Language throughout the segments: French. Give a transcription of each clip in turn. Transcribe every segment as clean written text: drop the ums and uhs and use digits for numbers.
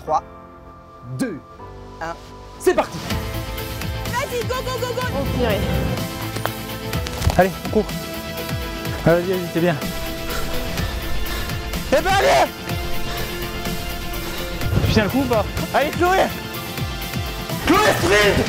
3, 2, 1, c'est parti. Vas-y, go, go, go, go. Oh purée. Allez, on court. Ah, vas-y, vas-y, t'es bien. Eh ben allez. Tu tiens le coup ou pas? Allez, Chloé. Chloé, sprint.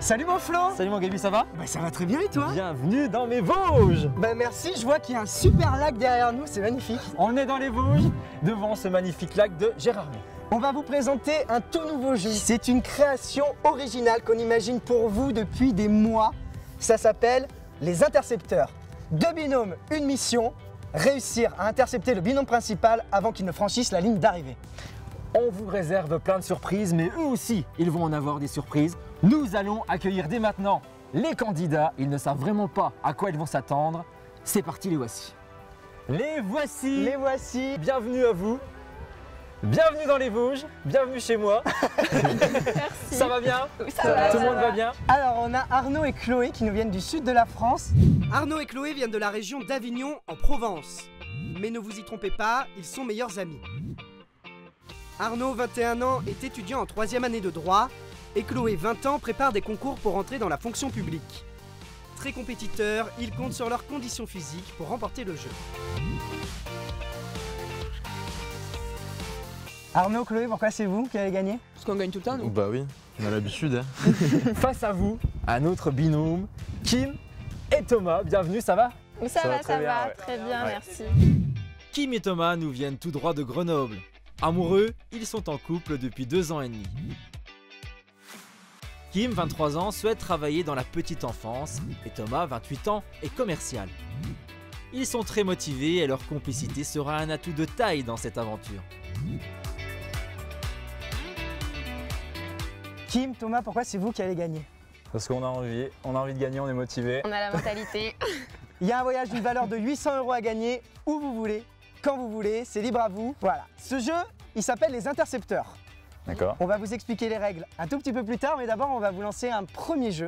Salut mon Flo. Salut mon Gaby, ça va? Bah ça va très bien et toi? Bienvenue dans mes Vosges. Bah merci, je vois qu'il y a un super lac derrière nous, c'est magnifique. On est dans les Vosges, devant ce magnifique lac de Gérardmer. On va vous présenter un tout nouveau jeu. C'est une création originale qu'on imagine pour vous depuis des mois. Ça s'appelle les intercepteurs. Deux binômes, une mission, réussir à intercepter le binôme principal avant qu'il ne franchisse la ligne d'arrivée. On vous réserve plein de surprises, mais eux aussi, ils vont en avoir des surprises. Nous allons accueillir dès maintenant les candidats. Ils ne savent vraiment pas à quoi ils vont s'attendre. C'est parti, les voici. Les voici. Les voici. Bienvenue à vous. Bienvenue dans les Vosges. Bienvenue chez moi. Merci. Ça va bien? Oui, ça va. Tout le monde va bien? Alors on a Arnaud et Chloé qui nous viennent du sud de la France. Arnaud et Chloé viennent de la région d'Avignon en Provence. Mais ne vous y trompez pas, ils sont meilleurs amis. Arnaud, 21 ans, est étudiant en 3e année de droit et Chloé, 20 ans, prépare des concours pour entrer dans la fonction publique. Très compétiteurs, ils comptent sur leurs conditions physiques pour remporter le jeu. Arnaud, Chloé, pourquoi c'est vous qui allez gagner? Parce qu'on gagne tout le temps, nous. Bah oui, on a l'habitude. Hein. Face à vous, un autre binôme, Kim et Thomas. Bienvenue, ça va? Ça va, très bien, ouais. très bien, Ouais. merci. Kim et Thomas nous viennent tout droit de Grenoble. Amoureux, ils sont en couple depuis 2 ans et demi. Kim, 23 ans, souhaite travailler dans la petite enfance et Thomas, 28 ans, est commercial. Ils sont très motivés et leur complicité sera un atout de taille dans cette aventure. Kim, Thomas, pourquoi c'est vous qui allez gagner? Parce qu'on a envie de gagner, on est motivé. On a la mentalité. Il y a un voyage d'une valeur de 800 € à gagner où vous voulez, quand vous voulez, c'est libre à vous. Voilà. Ce jeu, il s'appelle les intercepteurs. D'accord. On va vous expliquer les règles un tout petit peu plus tard, mais d'abord on va vous lancer un premier jeu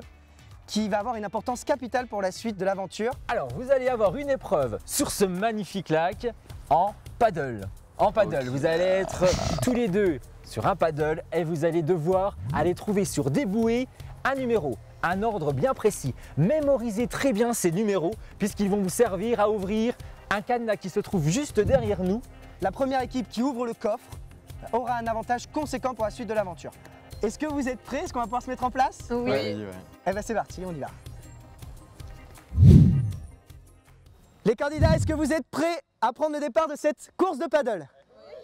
qui va avoir une importance capitale pour la suite de l'aventure. Alors, vous allez avoir une épreuve sur ce magnifique lac en paddle. En paddle, vous allez être tous les deux sur un paddle et vous allez devoir aller trouver sur des bouées un numéro, un ordre bien précis. Mémorisez très bien ces numéros puisqu'ils vont vous servir à ouvrir un cadenas qui se trouve juste derrière nous. La première équipe qui ouvre le coffre aura un avantage conséquent pour la suite de l'aventure. Est-ce que vous êtes prêts? Est-ce qu'on va pouvoir se mettre en place? Oui. Ouais. Eh bien c'est parti, on y va. Les candidats, est-ce que vous êtes prêts à prendre le départ de cette course de paddle?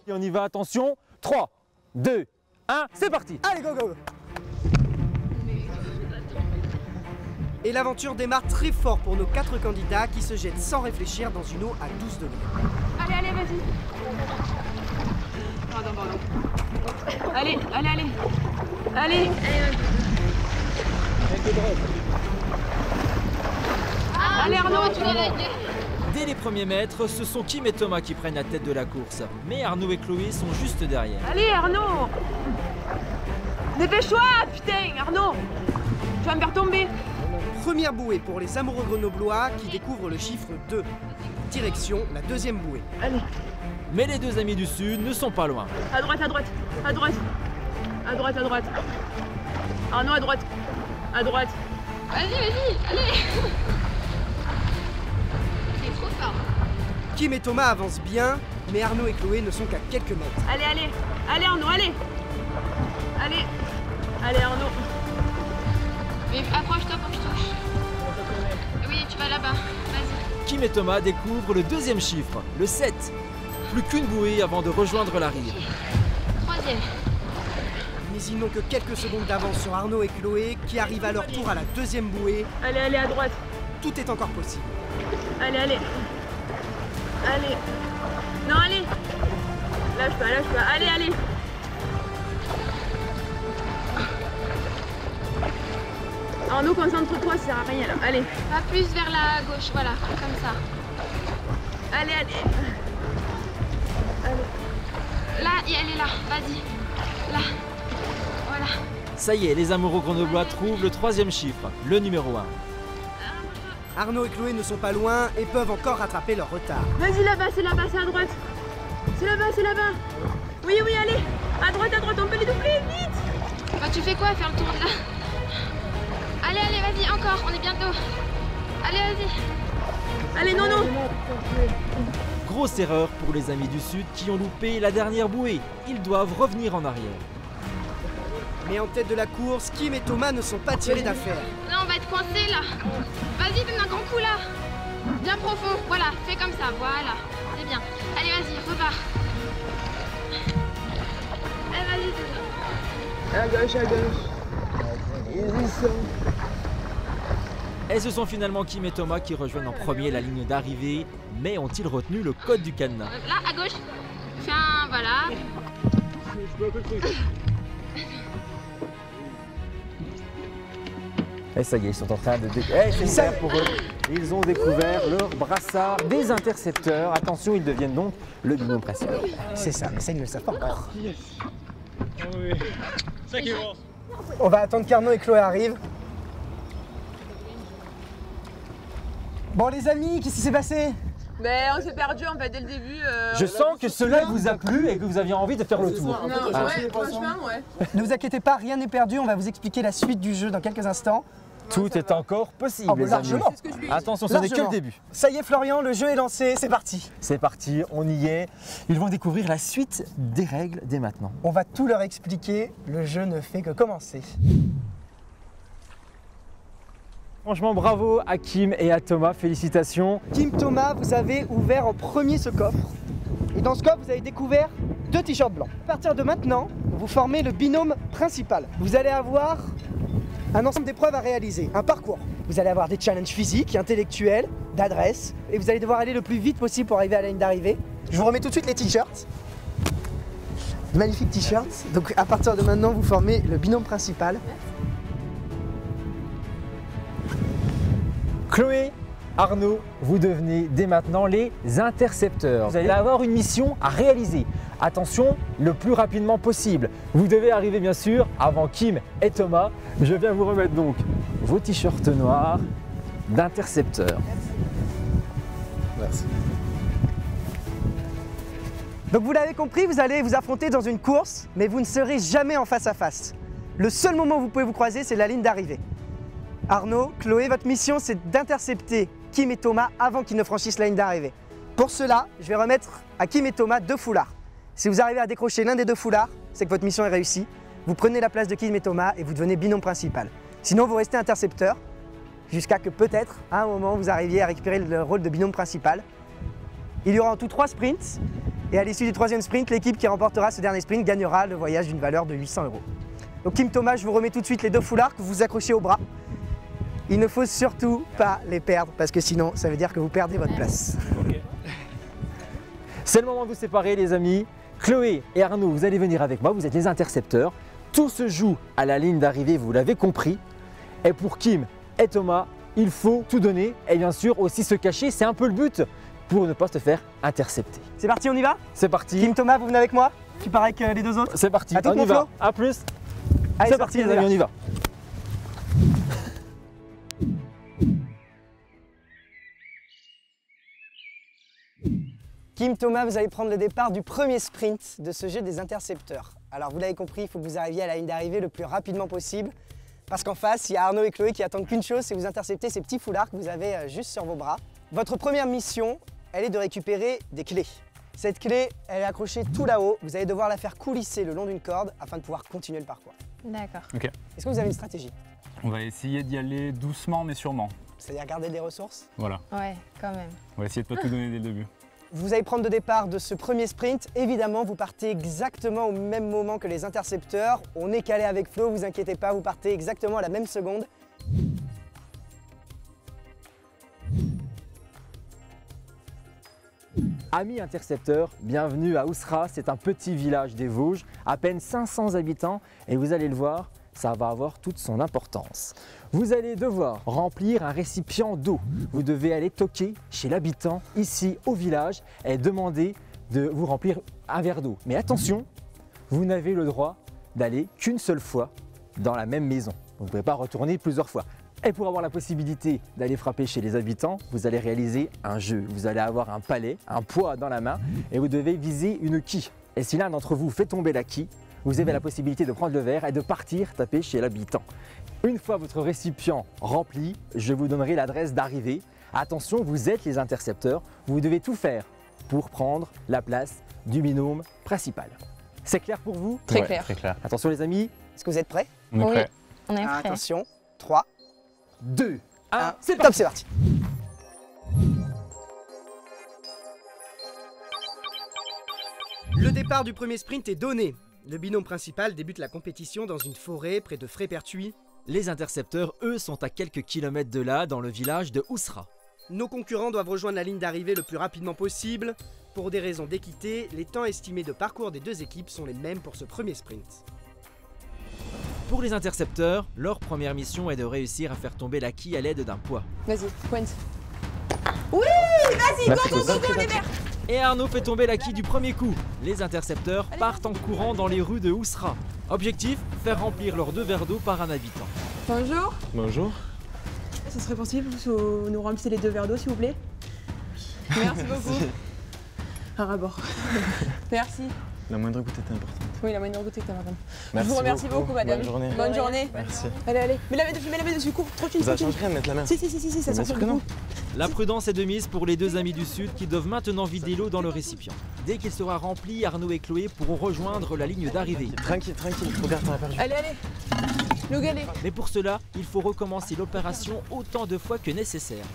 Et on y va, attention, 3, 2, 1, c'est parti! Allez, go, go! Et l'aventure démarre très fort pour nos 4 candidats qui se jettent sans réfléchir dans une eau à 12 degrés. Allez, allez, vas-y. Pardon. Allez. Allez. Allez, Arnaud, tu vas la gueule. Dès les premiers mètres, ce sont Kim et Thomas qui prennent la tête de la course. Mais Arnaud et Chloé sont juste derrière. Allez, Arnaud. Dépêche-toi, putain, Arnaud. Tu vas me faire tomber. Première bouée pour les amoureux grenoblois qui découvrent le chiffre 2. Direction la deuxième bouée. Allez. Mais les deux amis du Sud ne sont pas loin. À droite. Arnaud, à droite. Vas-y, allez. C'est trop fort. Kim et Thomas avancent bien, mais Arnaud et Chloé ne sont qu'à quelques mètres. Allez, Arnaud, allez. Allez, Arnaud. Mais approche-toi pour que je touche. Oui, tu vas là-bas. Vas-y. Kim et Thomas découvrent le deuxième chiffre, le 7. plus qu'une bouée avant de rejoindre la rive. Troisième. Mais ils n'ont que quelques secondes d'avance sur Arnaud et Chloé qui arrivent à leur tour à la deuxième bouée. Allez, allez, à droite. Tout est encore possible. Allez, allez. Allez. Non, allez. Lâche pas, lâche pas. Allez, allez. Arnaud, concentre-toi, ça sert à rien là. Allez. Va plus vers la gauche, voilà, comme ça. Allez, allez. Là, elle est là, vas-y. Là. Voilà. Ça y est, les amoureux grenoblois trouvent le troisième chiffre, le numéro 1. Arnaud et Chloé ne sont pas loin et peuvent encore rattraper leur retard. Vas-y, là-bas, c'est à droite. C'est là-bas, c'est là-bas. Oui, oui, allez. À droite, on peut les doubler, vite. Bah, tu fais quoi? Faire le tour de là. Allez, allez, vas-y, encore, on est bientôt. Allez, vas-y. Allez, non, non. Grosse erreur pour les amis du Sud qui ont loupé la dernière bouée. Ils doivent revenir en arrière. Mais en tête de la course, Kim et Thomas ne sont pas tirés d'affaire. Là, on va être coincé là. Vas-y, donne un grand coup là. Bien profond, voilà, fais comme ça, voilà. C'est bien. Allez, vas-y, repars. Allez, vas-y, À gauche, à gauche. Et ce sont finalement Kim et Thomas qui rejoignent en premier la ligne d'arrivée, mais ont-ils retenu le code du cadenas? Là, à gauche. Fais un, voilà. Et ça y est, ils sont en train de... c'est clair pour eux. Ils ont découvert leur brassard des intercepteurs. Attention, ils deviennent donc le binôme principal. C'est ça, mais ça, ils ne le savent pas encore. On va attendre qu'Arnaud et Chloé arrivent. Bon les amis, qu'est-ce qui s'est passé? Mais on s'est perdu en fait dès le début. Je sens que cela vous a plu et que vous aviez envie de faire le tour. Non, ouais, franchement, ouais. Ne vous inquiétez pas, rien n'est perdu, on va vous expliquer la suite du jeu dans quelques instants. Tout est encore possible, Oh, bah, les amis. largement. Attention, ce n'est que Largement. le début. Ça y est Florian, le jeu est lancé, c'est parti. C'est parti, on y est. Ils vont découvrir la suite des règles dès maintenant. On va tout leur expliquer, le jeu ne fait que commencer. Franchement, bravo à Kim et à Thomas, félicitations. Kim, Thomas, vous avez ouvert en premier ce coffre. Et dans ce coffre, vous avez découvert 2 t-shirts blancs. À partir de maintenant, vous formez le binôme principal. Vous allez avoir un ensemble d'épreuves à réaliser, un parcours. Vous allez avoir des challenges physiques, intellectuels, d'adresse, et vous allez devoir aller le plus vite possible pour arriver à la ligne d'arrivée. Je vous remets tout de suite les t-shirts. Magnifique t-shirt. Donc à partir de maintenant, vous formez le binôme principal. Chloé, Arnaud, vous devenez dès maintenant les intercepteurs. Vous allez avoir une mission à réaliser. Attention, le plus rapidement possible. Vous devez arriver bien sûr avant Kim et Thomas. Je viens vous remettre donc vos t-shirts noirs d'intercepteurs. Merci. Donc vous l'avez compris, vous allez vous affronter dans une course, mais vous ne serez jamais en face à face. Le seul moment où vous pouvez vous croiser, c'est la ligne d'arrivée. Arnaud, Chloé, votre mission, c'est d'intercepter Kim et Thomas avant qu'ils ne franchissent la ligne d'arrivée. Pour cela, je vais remettre à Kim et Thomas 2 foulards. Si vous arrivez à décrocher l'un des 2 foulards, c'est que votre mission est réussie. Vous prenez la place de Kim et Thomas et vous devenez binôme principal. Sinon, vous restez intercepteur jusqu'à que peut-être, à un moment, vous arriviez à récupérer le rôle de binôme principal. Il y aura en tout 3 sprints. Et à l'issue du 3e sprint, l'équipe qui remportera ce dernier sprint gagnera le voyage d'une valeur de 800 €. Donc Kim, Thomas, je vous remets tout de suite les 2 foulards que vous accrochez au bras. Il ne faut surtout pas les perdre parce que sinon, ça veut dire que vous perdez votre place. C'est le moment de vous séparer, les amis. Chloé et Arnaud, vous allez venir avec moi, vous êtes les intercepteurs. Tout se joue à la ligne d'arrivée, vous l'avez compris. Et pour Kim et Thomas, il faut tout donner et bien sûr aussi se cacher, c'est un peu le but pour ne pas se faire intercepter. C'est parti, on y va? C'est parti. Kim, Thomas, vous venez avec moi? Tu pars avec les 2 autres? C'est parti, À tout on y mon va. Flo. A plus. Allez, C'est parti les amis, on y va. Kim, Thomas, vous allez prendre le départ du premier sprint de ce jeu des intercepteurs. Alors vous l'avez compris, il faut que vous arriviez à la ligne d'arrivée le plus rapidement possible. Parce qu'en face, il y a Arnaud et Chloé qui attendent qu'une chose, c'est vous intercepter ces petits foulards que vous avez juste sur vos bras. Votre première mission, elle est de récupérer des clés. Cette clé, elle est accrochée tout là-haut. Vous allez devoir la faire coulisser le long d'une corde afin de pouvoir continuer le parcours. D'accord. Est-ce que vous avez une stratégie? On va essayer d'y aller doucement mais sûrement. C'est-à-dire garder des ressources? Voilà. Ouais, quand même. On va essayer de pas tout donner dès le début. Vous allez prendre de départ de ce premier sprint. Évidemment, vous partez exactement au même moment que les intercepteurs. On est calé avec Flo, vous inquiétez pas, vous partez exactement à la même seconde. Amis intercepteurs, bienvenue à Oussera, c'est un petit village des Vosges, à peine 500 habitants et vous allez le voir, ça va avoir toute son importance. Vous allez devoir remplir un récipient d'eau. Vous devez aller toquer chez l'habitant ici au village et demander de vous remplir un verre d'eau. Mais attention, vous n'avez le droit d'aller qu'une seule fois dans la même maison. Vous ne pouvez pas retourner plusieurs fois. Et pour avoir la possibilité d'aller frapper chez les habitants, vous allez réaliser un jeu. Vous allez avoir un palais, un poids dans la main et vous devez viser une quille. Et si l'un d'entre vous fait tomber la quille, vous avez la possibilité de prendre le verre et de partir taper chez l'habitant. Une fois votre récipient rempli, je vous donnerai l'adresse d'arrivée. Attention, vous êtes les intercepteurs, vous devez tout faire pour prendre la place du binôme principal. C'est clair pour vous? Très clair. Très clair. Attention les amis, Est-ce que vous êtes prêts? On est Oui. prêt. On est prêts. Attention, 3, 2, 1, c'est top, c'est parti. Le départ du premier sprint est donné. Le binôme principal débute la compétition dans une forêt près de Frépertuis. Les intercepteurs, eux, sont à quelques kilomètres de là, dans le village de Oussera. Nos concurrents doivent rejoindre la ligne d'arrivée le plus rapidement possible. Pour des raisons d'équité, les temps estimés de parcours des deux équipes sont les mêmes pour ce premier sprint. Pour les intercepteurs, leur première mission est de réussir à faire tomber la quille à l'aide d'un poids. Vas-y, pointe. Et Arnaud fait tomber la quille du premier coup. Les intercepteurs partent en courant dans les rues de Oussera. Objectif, faire remplir leurs 2 verres d'eau par un habitant. Bonjour. Bonjour. Ça serait possible que vous nous remplissez les 2 verres d'eau, s'il vous plaît? Merci beaucoup. À rabord. Merci. La moindre goutte est importante. Oui, la moindre goutte est importante. Merci Je vous remercie beaucoup, madame. Bonne journée. Bonne journée. Merci. Allez, allez. Mets la main dessus, cours, tranquille. Ça tranquille. change rien de mettre la main. Si, ça Bien sort sûr que non. La prudence est de mise pour les 2 amis du Sud qui doivent maintenant vider l'eau dans le récipient. Dès qu'il sera rempli, Arnaud et Chloé pourront rejoindre la ligne d'arrivée. Tranquille, regarde, t'en as perdu. Allez, allez. Le galet. Mais pour cela, il faut recommencer l'opération autant de fois que nécessaire.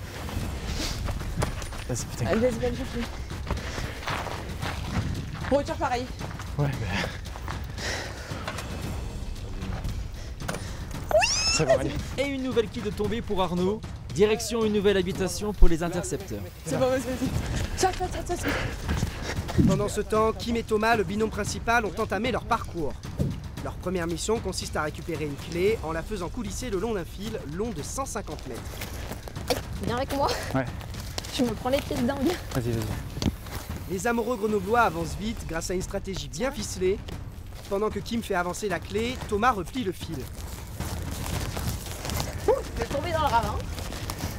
Vas-y, putain. Allez, vas-y, le chercher. Retire pareil. Ouais, mais... C'est bon, allez. Et une nouvelle quille de tombée pour Arnaud. Direction une nouvelle habitation pour les intercepteurs. C'est bon, vas-y. Tchac. Pendant ce temps, Kim et Thomas, le binôme principal, ont entamé leur parcours. Leur première mission consiste à récupérer une clé en la faisant coulisser le long d'un fil long de 150 mètres. Viens avec moi. Ouais. Je me prends les pieds dedans. Vas-y. Les amoureux grenoblois avancent vite grâce à une stratégie bien ficelée. Pendant que Kim fait avancer la clé, Thomas replie le fil. Je vais tomber dans le ravin.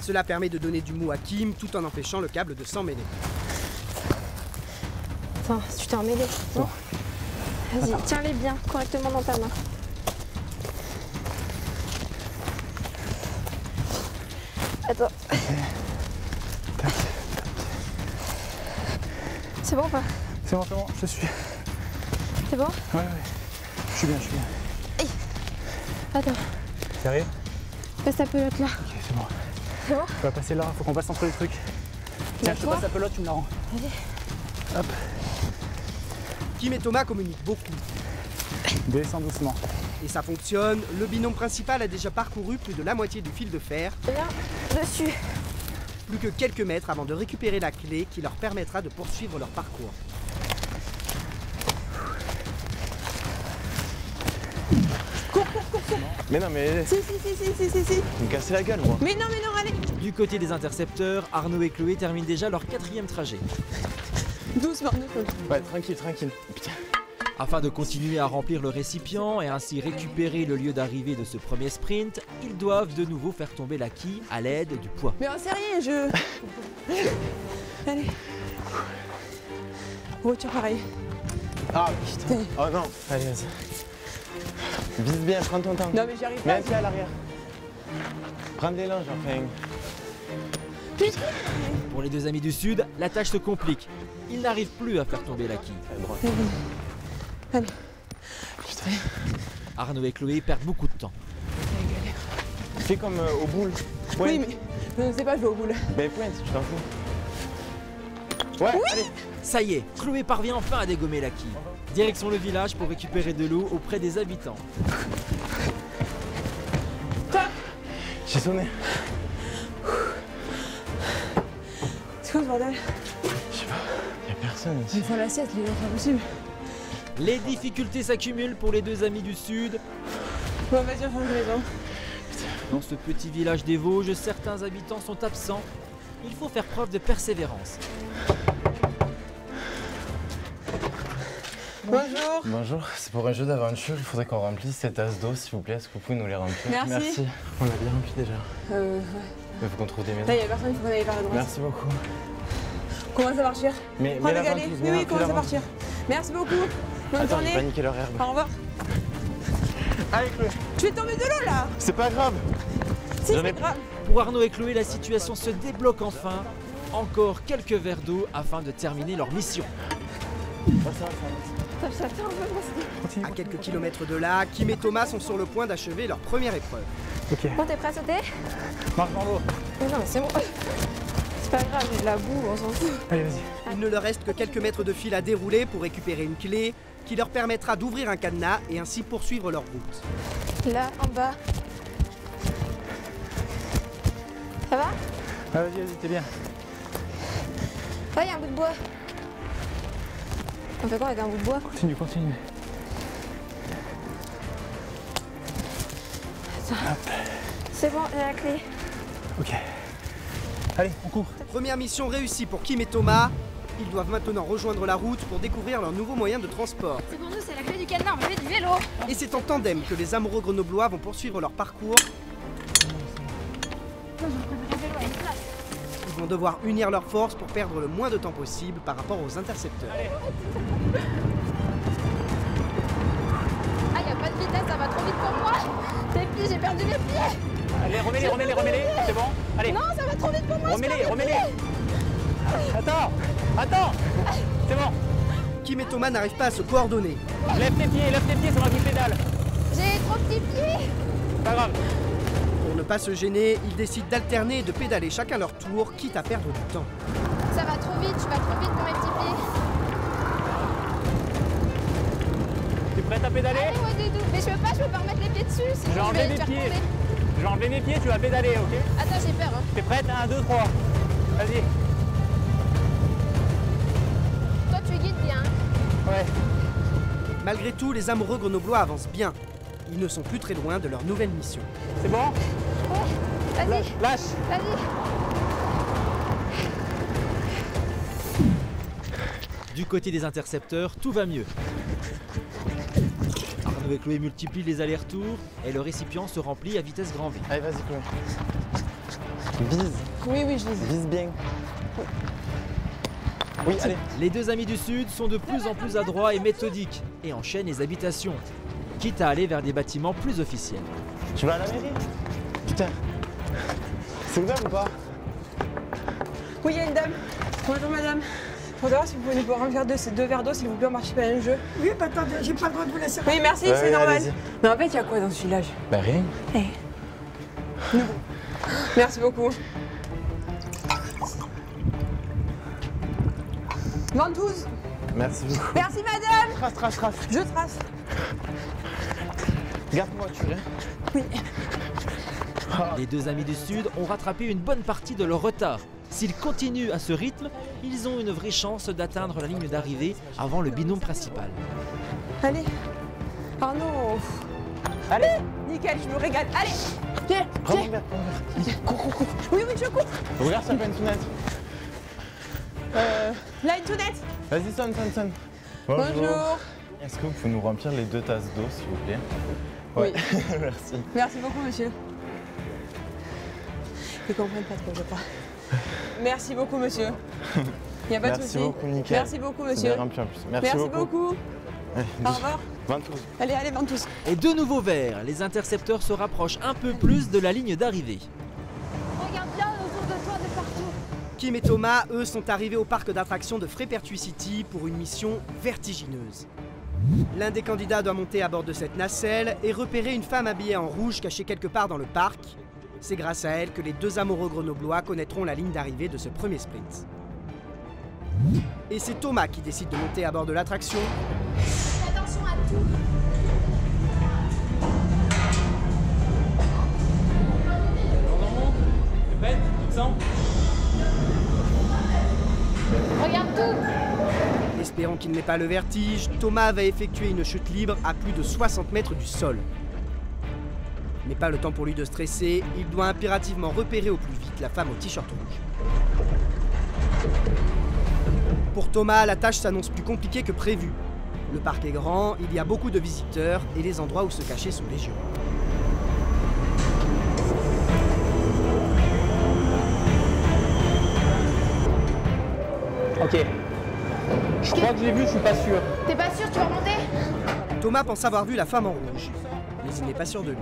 Cela permet de donner du mou à Kim tout en empêchant le câble de s'emmêler. Attends, tu t'es emmêlé. Bon. Vas-y, tiens-les bien correctement dans ta main. Attends. C'est bon ou pas? C'est bon, je suis. C'est bon? Ouais. Je suis bien. Attends, Sérieux? passe ta pelote là. Ok, c'est bon. C'est bon? On va passer là, faut qu'on passe entre les trucs. Tiens, je te toi passe la pelote, tu me la rends. Hop, Kim et Thomas communiquent beaucoup. descends doucement. Et ça fonctionne, le binôme principal a déjà parcouru plus de la moitié du fil de fer. Viens dessus. Plus que quelques mètres avant de récupérer la clé qui leur permettra de poursuivre leur parcours. Cours. Mais non, mais Si. vous me cassez la gueule, moi. Mais non, allez. Du côté des intercepteurs, Arnaud et Chloé terminent déjà leur 4e trajet. Doucement. Ouais, tranquille. Putain. Afin de continuer à remplir le récipient et ainsi récupérer le lieu d'arrivée de ce premier sprint, ils doivent de nouveau faire tomber la quille à l'aide du poids. Mais en sérieux, Allez. Retire pareil. Ah, putain. Oh non. Allez, vas-y. Vise bien, prends ton temps. Non, mais j'y arrive Mets pas. un pied à l'arrière. Prends de l'élan, enfin. Pour les 2 amis du Sud, la tâche se complique. Ils n'arrivent plus à faire tomber la quille. À droite. Allez. Putain. Arnaud et Chloé perdent beaucoup de temps. Fais comme aux boules. Pointe. Oui, mais je ne sais pas jouer au boule. Ben pointe, tu t'en fous. Ouais, allez. Ça y est, Chloé parvient enfin à dégommer la quille. Direction le village pour récupérer de l'eau auprès des habitants. J'ai sonné. C'est quoi ce bordel? Je sais pas, y'a personne ici. Il faut l'assiette, les gens, c'est impossible. Les difficultés s'accumulent pour les deux amis du Sud. Bon, vas-y, on change de maison. Dans ce petit village des Vosges, certains habitants sont absents. Il faut faire preuve de persévérance. Bonjour. Bonjour, c'est pour un jeu d'aventure, il faudrait qu'on remplisse ces tasses d'eau s'il vous plaît. Est-ce que vous pouvez nous les remplir? Merci. On a bien rempli déjà. Ouais. Il faut qu'on trouve des maisons. Là, il y a personne, il faut qu'on aille vers la droite. Merci beaucoup. Commence à partir. Mais Prends la le galet. ventouse, Oui, mets oui, un commence peu à la partir. Merci beaucoup. Bonne Attends, j'ai journée. pas niqué leur herbe. Au revoir. Allez Chloé. Tu es tombé de l'eau là. C'est pas grave. Si, J'en ai- c'est grave. Pour Arnaud et Chloé, la situation se débloque enfin. Encore quelques verres d'eau afin de terminer leur mission. À quelques kilomètres de là, Kim et Thomas sont sur le point d'achever leur première épreuve. Bon, t'es prêt à sauter? Marche dans l'eau. Mais non, mais c'est bon. C'est pas grave, j'ai de la boue, on s'en fout. Allez vas-y. Il ne leur reste que quelques mètres de fil à dérouler pour récupérer une clé qui leur permettra d'ouvrir un cadenas et ainsi poursuivre leur route. Là, en bas. Ça va? Ah, vas-y, t'es bien. Ouais, y a un bout de bois. On fait quoi avec un bout de bois? Continue. C'est bon, j'ai la clé. Ok. Allez, on court. Première mission réussie pour Kim et Thomas. Ils doivent maintenant rejoindre la route pour découvrir leur nouveau moyen de transport. C'est pour nous, c'est la clé du cadenas, on fait du vélo. Et c'est en tandem que les amoureux grenoblois vont poursuivre leur parcours. Ils vont devoir unir leurs forces pour perdre le moins de temps possible par rapport aux intercepteurs. Ah, y a pas de vitesse, ça va trop vite pour moi. Les pieds, j'ai perdu les pieds. Allez, remets-les, c'est bon. Allez, Non, ça va trop vite pour moi. remets-les. Attends, c'est bon. Kim et Thomas n'arrivent pas à se coordonner. Lève tes pieds, c'est moi qui pédale. J'ai trop petits pieds. Pas grave. Pour ne pas se gêner, ils décident d'alterner et de pédaler chacun leur tour, quitte à perdre du temps. Ça va trop vite, je vais trop vite pour mes petits pieds. T'es prête à pédaler? Allez, ouais, Doudou. Mais je peux pas remettre les pieds dessus, Je vais sinon je enlever vais mes te faire pieds. tomber. Je vais enlever mes pieds, tu vas pédaler, ok? Attends, j'ai peur. Hein. T'es prête? 1, 2, 3. Vas-y. Toi, tu guides bien. Ouais. Malgré tout, les amoureux grenoblois avancent bien. Ils ne sont plus très loin de leur nouvelle mission. C'est bon? Vas-y, Lâche. vas-y. Du côté des intercepteurs, tout va mieux. Arnaud et Chloé multiplient les allers-retours et le récipient se remplit à vitesse grand V. Allez, vas-y Chloé. Bise. Oui, je les ai. Bise bien. Oui, allez. Les deux amis du Sud sont de plus en plus adroits et méthodiques et enchaînent les habitations, quitte à aller vers des bâtiments plus officiels. Tu vas à la mairie? Putain. C'est ouvert ou pas? Oui, il y a une dame. Bonjour madame. Pour savoir si vous pouvez nous remplir ces 2 verres d'eau, s'il vous plaît, on participe à un jeu. Oui, bah attendez, j'ai pas le droit de vous laisser. Oui, merci, Ouais, c'est normal. allez-y. Mais en fait, il y a quoi dans ce village? Bah rien. Merci beaucoup. Ventouse. Merci beaucoup. Merci madame. Trace. Je trace. Garde-moi, tu viens. Oui. Les deux amis du Sud ont rattrapé une bonne partie de leur retard. S'ils continuent à ce rythme, ils ont une vraie chance d'atteindre la ligne d'arrivée avant le binôme principal. Allez. Arnaud. Allez. Nickel, je me régale. Allez. Viens. Prends mon verre, prends mon verre. Cours. Oui, je cours. Regarde, ça fait une fenêtre. Là, une sonnette. Vas-y, sonne. Bonjour. Est-ce que vous pouvez nous remplir les 2 tasses d'eau, s'il vous plaît? Oui. Merci. Merci beaucoup, monsieur. Ils comprennent pas trop, je crois. Merci beaucoup, monsieur. Il n'y a pas de Merci souci. beaucoup, nickel. Merci beaucoup, C'est monsieur. bien rempli en plus. Merci Merci beaucoup. beaucoup. Allez, Au revoir. ventouse. Allez, ventouse. Et de nouveau verts, les intercepteurs se rapprochent un peu plus de la ligne d'arrivée. Regarde bien autour de toi, de partout. Kim et Thomas, eux, sont arrivés au parc d'attractions de Frépertuis City pour une mission vertigineuse. L'un des candidats doit monter à bord de cette nacelle et repérer une femme habillée en rouge cachée quelque part dans le parc. C'est grâce à elle que les deux amoureux grenoblois connaîtront la ligne d'arrivée de ce premier sprint. Et c'est Thomas qui décide de monter à bord de l'attraction. Attention à tout. Regarde tout. Espérons qu'il n'ait pas le vertige, Thomas va effectuer une chute libre à plus de 60 mètres du sol. Mais pas le temps pour lui de stresser, il doit impérativement repérer au plus vite la femme au t-shirt rouge. Pour Thomas, la tâche s'annonce plus compliquée que prévu. Le parc est grand, il y a beaucoup de visiteurs et les endroits où se cacher sont légion. Ok. Je crois que je l'ai vu, je suis pas sûr. T'es pas sûr, tu vas remonter? Thomas pense avoir vu la femme en rouge, mais il n'est pas sûr de lui.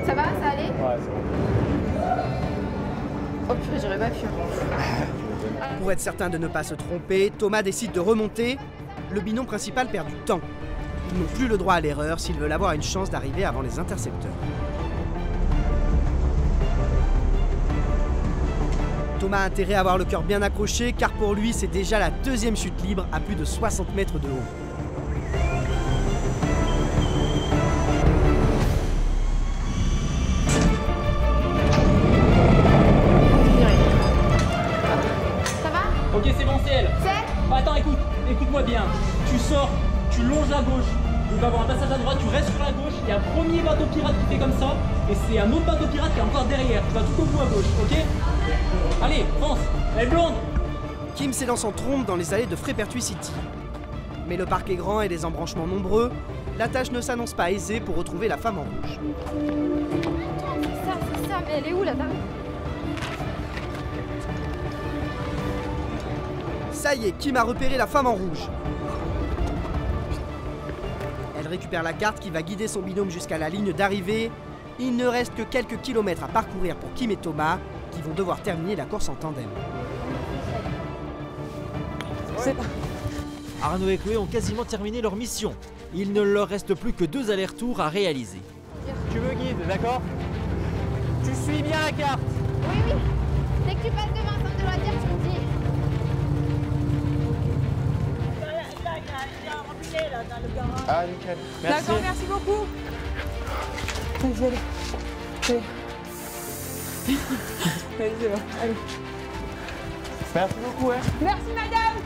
Ça va, ça allait? Ouais, c'est bon. Oh purée, j'aurais pas pu. Pour être certain de ne pas se tromper, Thomas décide de remonter. Le binôme principal perd du temps. Ils n'ont plus le droit à l'erreur s'ils veulent avoir une chance d'arriver avant les intercepteurs. Thomas a intérêt à avoir le cœur bien accroché car pour lui c'est déjà la deuxième chute libre à plus de 60 mètres de haut. Ça va? Ok, c'est bon, c'est elle. C'est? Attends, écoute-moi bien. Tu sors, tu longes à gauche. Il va y avoir un passage à droite, tu restes sur la gauche. Il y a un premier bateau pirate qui fait comme ça. Et c'est un autre bateau pirate qui est encore derrière. Tu vas tout au bout à gauche, ok? Allez, fonce. Elle est blonde. Kim s'élance en trombe dans les allées de Frépertuis City. Mais le parc est grand et les embranchements nombreux. La tâche ne s'annonce pas aisée pour retrouver la femme en rouge. C'est ça, mais elle est où la dame? Ça y est, Kim a repéré la femme en rouge. Elle récupère la carte qui va guider son binôme jusqu'à la ligne d'arrivée. Il ne reste que quelques kilomètres à parcourir pour Kim et Thomas, qui vont devoir terminer la course en tandem. Arnaud et Chloé ont quasiment terminé leur mission. Il ne leur reste plus que 2 allers-retours à réaliser. Tu me guides, d'accord? Tu suis bien la carte. Oui. Dès que tu passes devant un centre de loisirs, tu me dis. Ah, nickel. Merci. D'accord, merci beaucoup. Vas-y, allez. Vas-y, c'est bon. Allez. Merci beaucoup, hein. Merci, madame.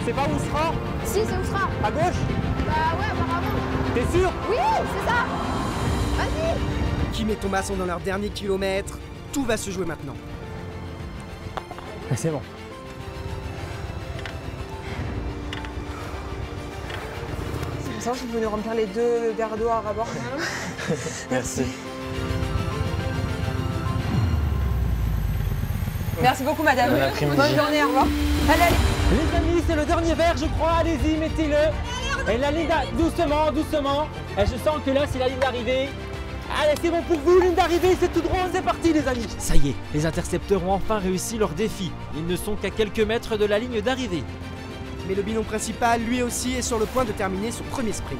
C'est pas Ousra? Si, c'est où sera? À gauche? Bah ouais, apparemment. T'es sûr? Oui, c'est ça. Vas-y. Kim et Thomas sont dans leur dernier kilomètre. Tout va se jouer maintenant. C'est bon. C'est pour ça que vous pouvez nous remplir les 2 verres d'eau à rabord. Merci. Merci beaucoup, madame. Bon après-midi. Bonne journée, au revoir. Allez. Les amis, c'est le dernier verre, je crois. Allez-y, mettez-le. Et la ligne doucement, doucement. Et je sens que là, c'est la ligne d'arrivée. Allez, c'est bon pour vous, ligne d'arrivée, c'est tout droit, c'est parti, les amis. Ça y est, les intercepteurs ont enfin réussi leur défi. Ils ne sont qu'à quelques mètres de la ligne d'arrivée. Mais le binôme principal, lui aussi, est sur le point de terminer son premier sprint.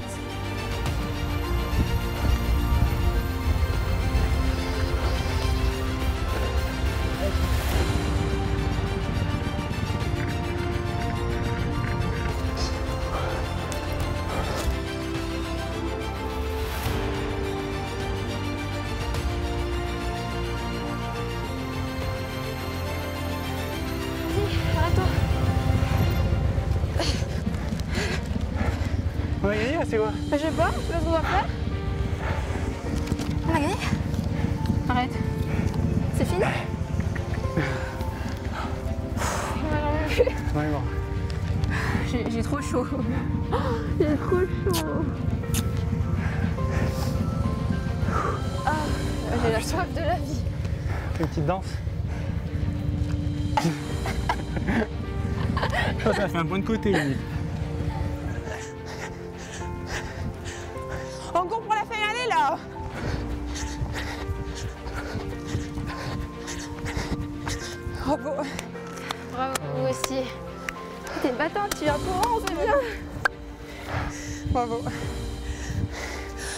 Arrête-toi. On va gagner, c'est quoi? Je sais pas, tu vois ce qu'on va faire? On a gagné? Arrête. C'est fini? Ouais, bon. J'ai trop chaud. J'ai trop chaud. Ah, j'ai la soif de la vie. Une petite danse. Ça fait un point de côté, lui. On court pour la finale, là. Bravo. Bravo, vous aussi. T'es une battante, tu viens courant, c'est bien. Bravo.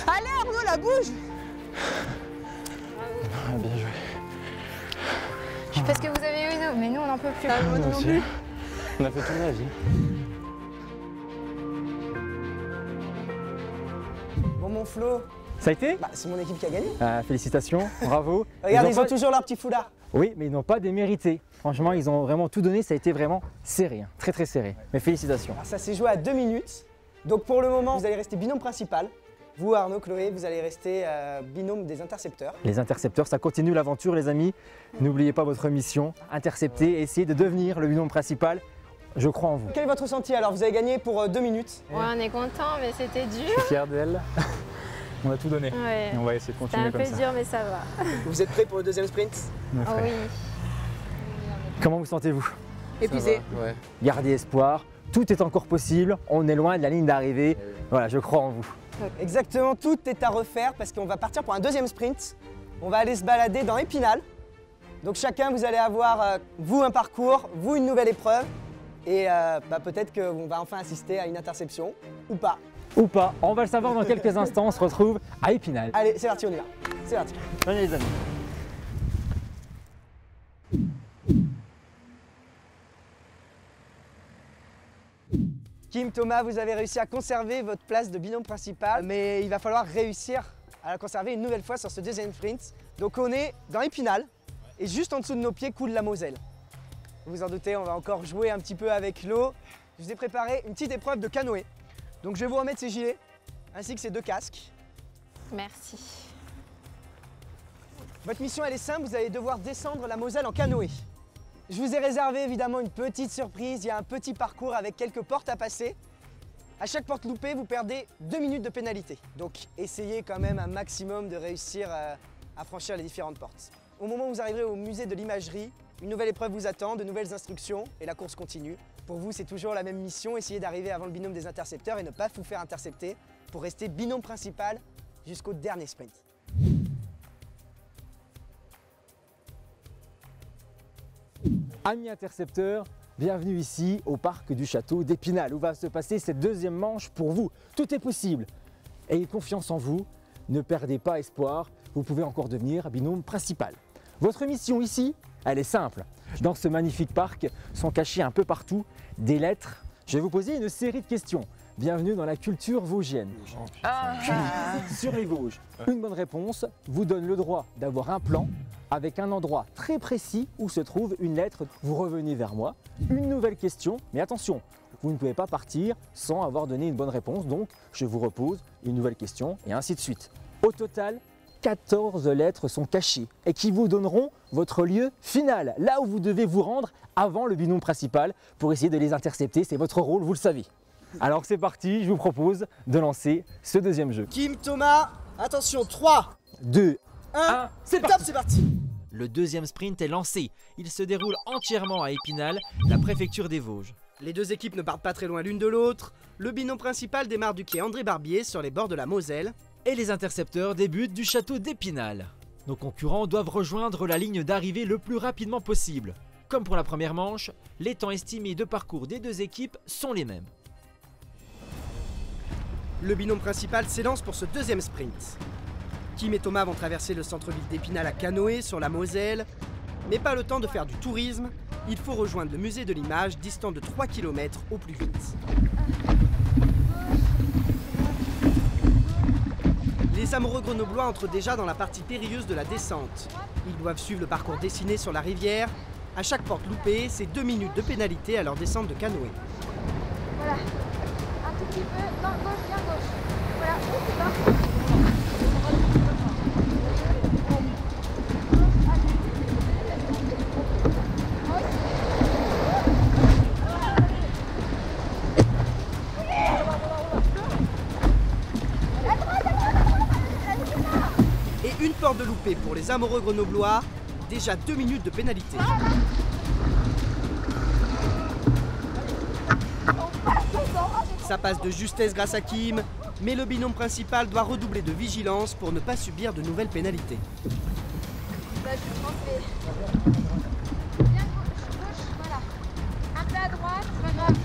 Allez, Arnaud, la bouge. Ah, bien joué. Parce que vous avez eu une, mais nous on n'en peut plus. Moi non plus. On a fait tourner la vie. Bon, mon Flo, Ça a été? bah, c'est mon équipe qui a gagné. Félicitations, bravo. Regarde, ils ont pas- toujours leur petit foulard. Oui, mais ils n'ont pas démérité. Franchement, ils ont vraiment tout donné, ça a été vraiment serré, hein. Très très serré. Mais félicitations. Alors, ça s'est joué à 2 minutes. Donc pour le moment, vous allez rester binôme principal. Vous, Arnaud, Chloé, vous allez rester binôme des intercepteurs. Les intercepteurs, ça continue l'aventure les amis. N'oubliez pas votre mission, intercepter, essayez de devenir le binôme principal. Je crois en vous. Quel est votre ressenti alors? Vous avez gagné pour 2 minutes. Ouais, on est content, mais c'était dur. Je suis fier d'elle. On a tout donné. Ouais. Et on va essayer de C'était continuer un comme peu ça. dur, mais ça va. Vous êtes prêts pour le deuxième sprint? Mon Oh frère. oui. Comment vous sentez-vous? Épuisé. Ouais. Gardez espoir, tout est encore possible, on est loin de la ligne d'arrivée. Voilà, je crois en vous. Exactement, tout est à refaire parce qu'on va partir pour un deuxième sprint. On va aller se balader dans Épinal. Donc chacun, vous allez avoir, vous, un parcours, vous, une nouvelle épreuve. Et peut-être qu'on va enfin assister à une interception, ou pas. Ou pas, on va le savoir dans quelques instants, on se retrouve à Épinal. Allez, c'est parti, on y va. C'est parti. Venez les amis. Kim, Thomas, vous avez réussi à conserver votre place de binôme principal, mais il va falloir réussir à la conserver une nouvelle fois sur ce deuxième sprint. Donc on est dans Épinal, et juste en dessous de nos pieds coule la Moselle. Vous vous en doutez, on va encore jouer un petit peu avec l'eau. Je vous ai préparé une petite épreuve de canoë. Donc je vais vous remettre ces gilets, ainsi que ces 2 casques. Merci. Votre mission, elle est simple, vous allez devoir descendre la Moselle en canoë. Je vous ai réservé évidemment une petite surprise, il y a un petit parcours avec quelques portes à passer. À chaque porte loupée, vous perdez 2 minutes de pénalité. Donc essayez quand même un maximum de réussir à franchir les différentes portes. Au moment où vous arriverez au musée de l'imagerie, une nouvelle épreuve vous attend, de nouvelles instructions et la course continue. Pour vous, c'est toujours la même mission, essayez d'arriver avant le binôme des intercepteurs et ne pas vous faire intercepter pour rester binôme principal jusqu'au dernier sprint. Amis intercepteurs, bienvenue ici au parc du château d'Épinal où va se passer cette deuxième manche pour vous. Tout est possible. Ayez confiance en vous, ne perdez pas espoir, vous pouvez encore devenir binôme principal. Votre mission ici, elle est simple. Dans ce magnifique parc sont cachées un peu partout des lettres. Je vais vous poser une série de questions. Bienvenue dans la culture vosgienne. Sur les Vosges, une bonne réponse vous donne le droit d'avoir un plan avec un endroit très précis où se trouve une lettre. Vous revenez vers moi, une nouvelle question, mais attention, vous ne pouvez pas partir sans avoir donné une bonne réponse, donc je vous repose une nouvelle question et ainsi de suite. Au total, 14 lettres sont cachées et qui vous donneront votre lieu final, là où vous devez vous rendre avant le binôme principal pour essayer de les intercepter, c'est votre rôle, vous le savez. Alors c'est parti, je vous propose de lancer ce deuxième jeu. Kim, Thomas, attention, 3, 2, 1, c'est top, c'est parti. Le deuxième sprint est lancé. Il se déroule entièrement à Épinal, la préfecture des Vosges. Les deux équipes ne partent pas très loin l'une de l'autre. Le binôme principal démarre du quai André Barbier sur les bords de la Moselle. Et les intercepteurs débutent du château d'Épinal. Nos concurrents doivent rejoindre la ligne d'arrivée le plus rapidement possible. Comme pour la première manche, les temps estimés de parcours des deux équipes sont les mêmes. Le binôme principal s'élance pour ce deuxième sprint. Kim et Thomas vont traverser le centre-ville d'Épinal à canoë sur la Moselle. Mais pas le temps de faire du tourisme, il faut rejoindre le musée de l'image distant de 3 km au plus vite. Les amoureux grenoblois entrent déjà dans la partie périlleuse de la descente. Ils doivent suivre le parcours dessiné sur la rivière. À chaque porte loupée, c'est 2 minutes de pénalité à leur descente de canoë. Voilà. Un tout petit peu. Non, gauche, bien gauche. Voilà, c'est parti. Et une porte de loupé pour les amoureux grenoblois, déjà 2 minutes de pénalité. Ça passe de justesse grâce à Kim, mais le binôme principal doit redoubler de vigilance pour ne pas subir de nouvelles pénalités. Bah, je transfère. Bien gauche, voilà. Un peu à droite, c'est pas grave.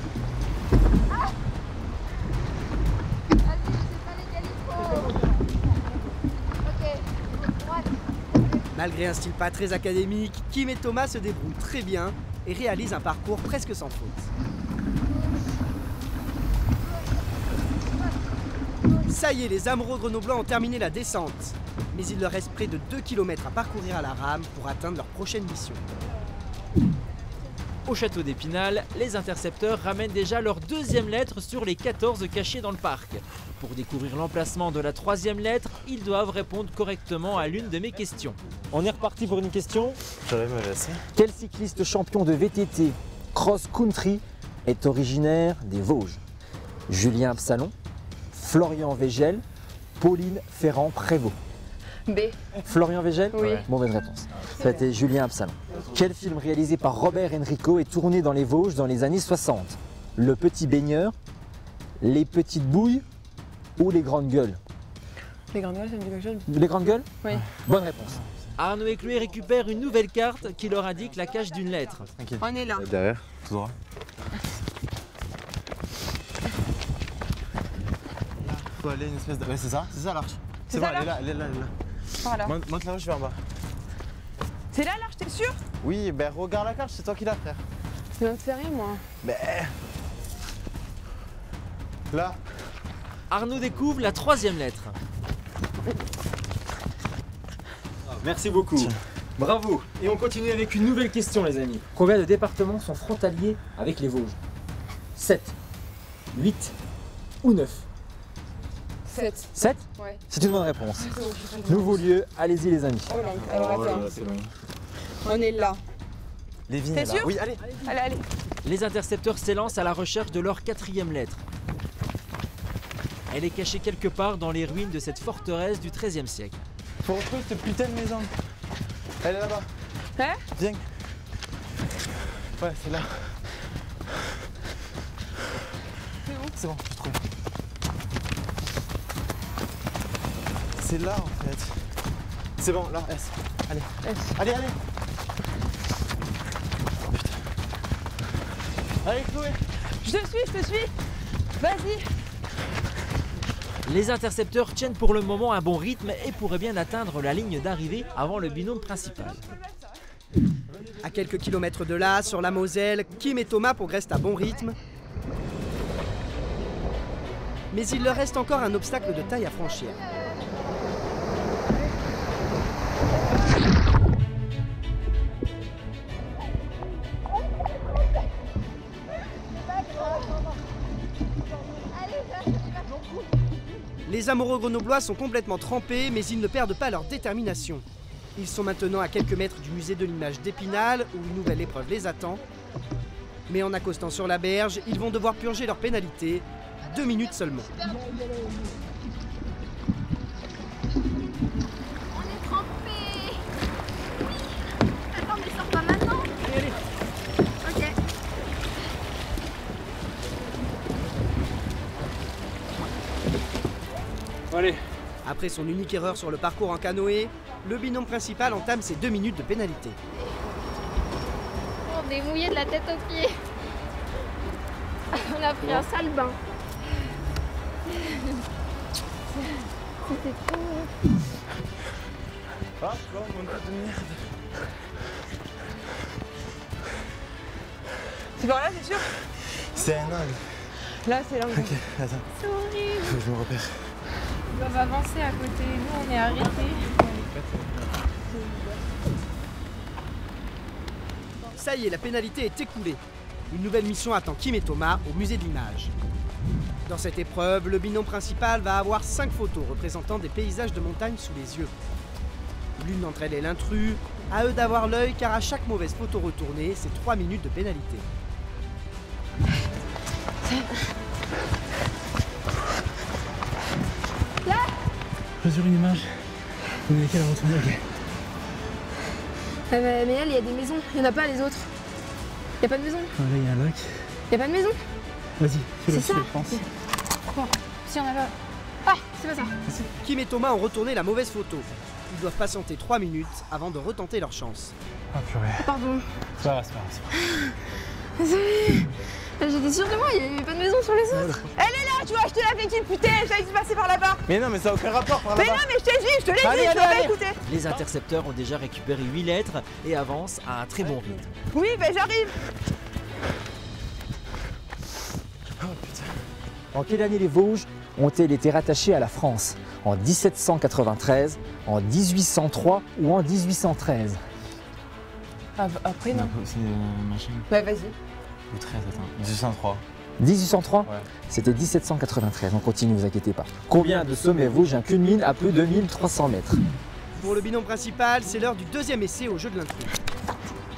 Ah, vas-y, c'est pas légal, il faut. Ok, droite. Malgré un style pas très académique, Kim et Thomas se débrouillent très bien et réalisent un parcours presque sans faute. Ça y est, les amoureux grenoblois ont terminé la descente. Mais il leur reste près de 2 km à parcourir à la rame pour atteindre leur prochaine mission. Au château d'Épinal, les intercepteurs ramènent déjà leur 2e lettre sur les 14 cachées dans le parc. Pour découvrir l'emplacement de la 3e lettre, ils doivent répondre correctement à l'une de mes questions. On est reparti pour une question. J'aurais me laissé. Quel cycliste champion de VTT cross-country est originaire des Vosges? Julien Absalon, Florian Végel, Pauline Ferrand-Prévôt. B. Florian Végel? Oui. Mauvaise réponse. Ça a été Julien Absalon. Quel film réalisé par Robert Enrico est tourné dans les Vosges dans les années 60? Le Petit Baigneur, Les Petites Bouilles ou Les Grandes Gueules? Les grandes gueules, ça me dit quelque chose. Les Grandes Gueules? Oui. Bonne réponse. Arnaud et Chloé récupèrent une nouvelle carte qui leur indique la cache d'une lettre. On est là. Derrière, tout droit. Faut aller une espèce de... Ouais, c'est ça l'arche. C'est bon, ça, elle est là, elle est là, elle est là. Voilà. Monte la roche vers en bas. C'est là l'arche, t'es sûr? Oui, ben regarde la carte, c'est toi qui l'as, frère. Je viens de faire rien, moi. Ben... Là. Arnaud découvre la 3e lettre. Merci beaucoup. Bravo. Et on continue avec une nouvelle question, les amis. Combien de départements sont frontaliers avec les Vosges? 7, 8 ou 9? 7. 7? Ouais. C'est une bonne réponse. Nouveau lieu, allez-y les amis. Alors attends. On est là. Les vignes, T'es là. sûr? Oui, allez. Allez. Les intercepteurs s'élancent à la recherche de leur 4e lettre. Elle est cachée quelque part dans les ruines de cette forteresse du XIIIe siècle. Faut retrouver cette putain de maison. Elle est là-bas. Hein? Viens. Ouais, c'est là. C'est où? C'est bon, j'ai trouvé. C'est là en fait. C'est bon, là, S. Allez. S. Allez, allez. Allez, Chloé. Je te suis. Vas-y. Les intercepteurs tiennent pour le moment un bon rythme et pourraient bien atteindre la ligne d'arrivée avant le binôme principal. À quelques kilomètres de là, sur la Moselle, Kim et Thomas progressent à bon rythme. Mais il leur reste encore un obstacle de taille à franchir. Les amoureux grenoblois sont complètement trempés, mais ils ne perdent pas leur détermination. Ils sont maintenant à quelques mètres du musée de l'image d'Épinal, où une nouvelle épreuve les attend. Mais en accostant sur la berge, ils vont devoir purger leur pénalité, 2 minutes seulement. On est trempés. Oui. Attends, mais sors pas maintenant. Allez. Ok. Allez. Après son unique erreur sur le parcours en canoë, le binôme principal entame ses 2 minutes de pénalité. On est mouillé de la tête aux pieds. On a pris un sale bain. C'était trop... Ah, quoi, mon pote de merde. C'est par là, c'est sûr? C'est un angle. Là, c'est l'angle. Ok, attends. C'est horrible. Faut que je me repère. Ils doivent avancer à côté. Nous, on est arrêtés. Ça y est, la pénalité est écoulée. Une nouvelle mission attend Kim et Thomas au musée de l'image. Dans cette épreuve, le binôme principal va avoir 5 photos représentant des paysages de montagne sous les yeux. L'une d'entre elles est l'intrus, à eux d'avoir l'œil car à chaque mauvaise photo retournée, c'est 3 minutes de pénalité. Sur une image. On est lesquels à retourner, ok. Mais elle, il y a des maisons. Il n'y en a pas les autres. Il n'y a pas de maison. Ah, là, il y a un lac. Il n'y a pas de maison. Vas-y, C'est fais-le, ça. pense. Bon, si on a pas... Ah, c'est pas ça. Kim et Thomas ont retourné la mauvaise photo. Ils doivent patienter 3 minutes avant de retenter leur chance. Ah, purée. Pardon. Ça va, c'est pas grave. Désolée. J'étais sûre de moi, il n'y avait pas de maison sur les autres. Elle est là, tu vois, je te l'avais dit, putain, j'allais dû passer par là-bas. Mais non, mais ça n'a aucun rapport par Mais là-bas. non, mais je t'ai dit, je te l'ai dit, Allez, tu allez, m'as pas allez. écouté. Les intercepteurs ont déjà récupéré 8 lettres et avancent à un très bon rythme. Oui, ben j'arrive. En quelle année les Vosges ont-elles été rattachées à la France? En 1793, en 1803 ou en 1813? Après, non. C'est machin. Ouais, vas-y. Ou 13, attends. 1803. 1803 Ouais. C'était 1793, on continue, ne vous inquiétez pas. Combien de sommets vosgiens culminent à plus de 2300 mètres? Pour le binôme principal, c'est l'heure du deuxième essai au jeu de l'intrus.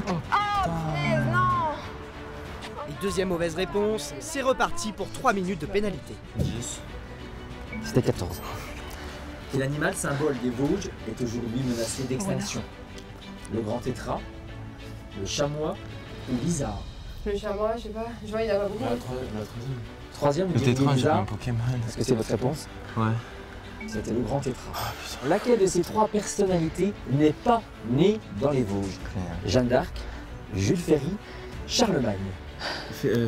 Oh, punaise, non. Et deuxième mauvaise réponse, c'est reparti pour 3 minutes de pénalité. 10. C'était 14. Quel animal symbole des Vosges est aujourd'hui menacé d'extinction? Le grand tétras, le chamois ou l'isard? Le chamois, je sais pas. Je vois, il y en a pas beaucoup. La troisième. Troisième, vous Le diriez tétra, j'ai l'isard. un Pokémon. Est-ce que c'est votre réponse? Ouais. C'était le grand tétras. Laquelle de ces trois personnalités n'est pas née dans les Vosges? Jeanne d'Arc, Jules Ferry, Charlemagne.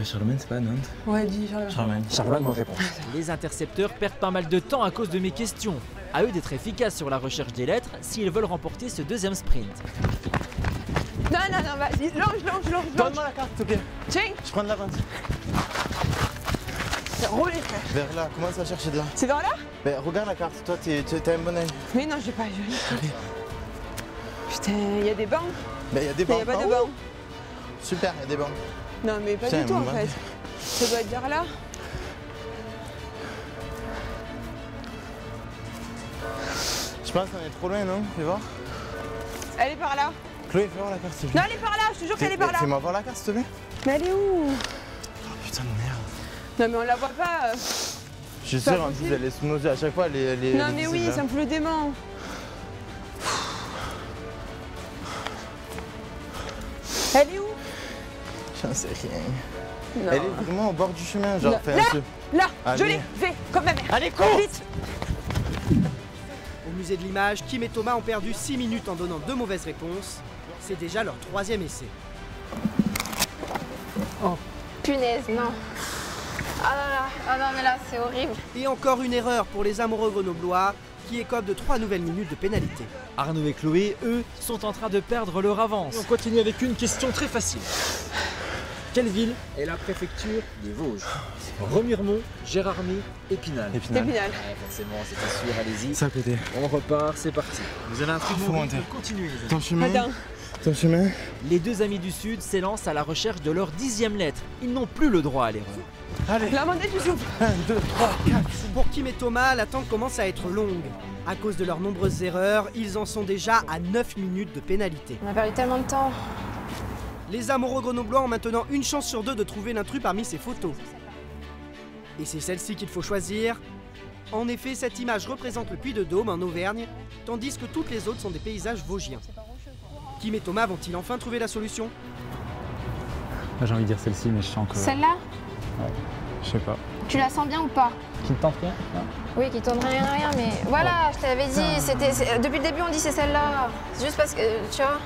Charlemagne, c'est pas à Nantes. Ouais, dis, Charlemagne. Charlemagne, bonne réponse. Les intercepteurs perdent pas mal de temps à cause de mes questions. À eux d'être efficaces sur la recherche des lettres s'ils veulent remporter ce deuxième sprint. Non, non, non, vas-y, longe. Donne-moi la carte, s'il te plaît. Tiens, Je prends de l'avance. roulez, frère. Vers là, commence à chercher de là. C'est vers là? Ben, regarde la carte, toi, t'as un bon œil. Mais non, j'ai pas. Putain, il y a des bancs. Ben, il y a des Il y bancs. a pas de Oh, bancs. Super, il y a des bancs. Non, mais pas Putain, du tout en mon fait. Dieu. Ça doit être vers là. Je pense qu'on est trop loin, non? Fais voir. Elle est par là. Chloé, fais voir la carte, s'il te plaît. Non, elle est par là, je te jure qu'elle est par là. Fais-moi voir la carte, s'il te plaît. Mais elle est où? Oh putain de merde. Non, mais on la voit pas. Je suis Pas sûr, en plus, possible. elle est sous nos yeux à chaque fois. Non, mais oui, ça me fout le démon. Elle est où? J'en sais rien. Non. Elle est vraiment au bord du chemin, genre, Là, fais là. un peu. Là, je Allez. l'ai fait comme ma mère. Allez, cours! Vite. Au musée de l'image, Kim et Thomas ont perdu 6 minutes en donnant 2 mauvaises réponses. C'est déjà leur 3e essai. Punaise, non. Ah là là, ah non mais là c'est horrible. Et encore une erreur pour les amoureux grenoblois qui écopent de 3 nouvelles minutes de pénalité. Arnaud et Chloé, eux, sont en train de perdre leur avance. On continue avec une question très facile. Quelle ville est la préfecture des Vosges? Remiremont, Gérardmer, Épinal. Épinal. Épinal. Ouais, forcément, c'était sûr, allez-y. C'est à côté. On repart, c'est parti. Vous avez un truc Faut monter. continuez les amis. Ton chemin. Attends. Ton chemin. Les deux amis du Sud s'élancent à la recherche de leur 10e lettre. Ils n'ont plus le droit à l'erreur. Allez. La monnaie du souffle. 1, 2, 3, 4. Pour Kim et Thomas, l'attente commence à être longue. À cause de leurs nombreuses erreurs, ils en sont déjà à 9 minutes de pénalité. On a perdu tellement de temps. Les amoureux grenoblois ont maintenant une chance sur 2 de trouver l'intrus parmi ces photos. Et c'est celle-ci qu'il faut choisir. En effet, cette image représente le Puy de Dôme en Auvergne, tandis que toutes les autres sont des paysages vosgiens. Kim et Thomas vont-ils enfin trouver la solution? J'ai envie de dire celle-ci, mais je sens que. Celle-là, Je sais pas. tu la sens bien ou pas? Qui ne tente rien? Oui, qui tourne rien, mais voilà, je t'avais dit, depuis le début on dit c'est celle-là. C'est juste parce que, tu vois.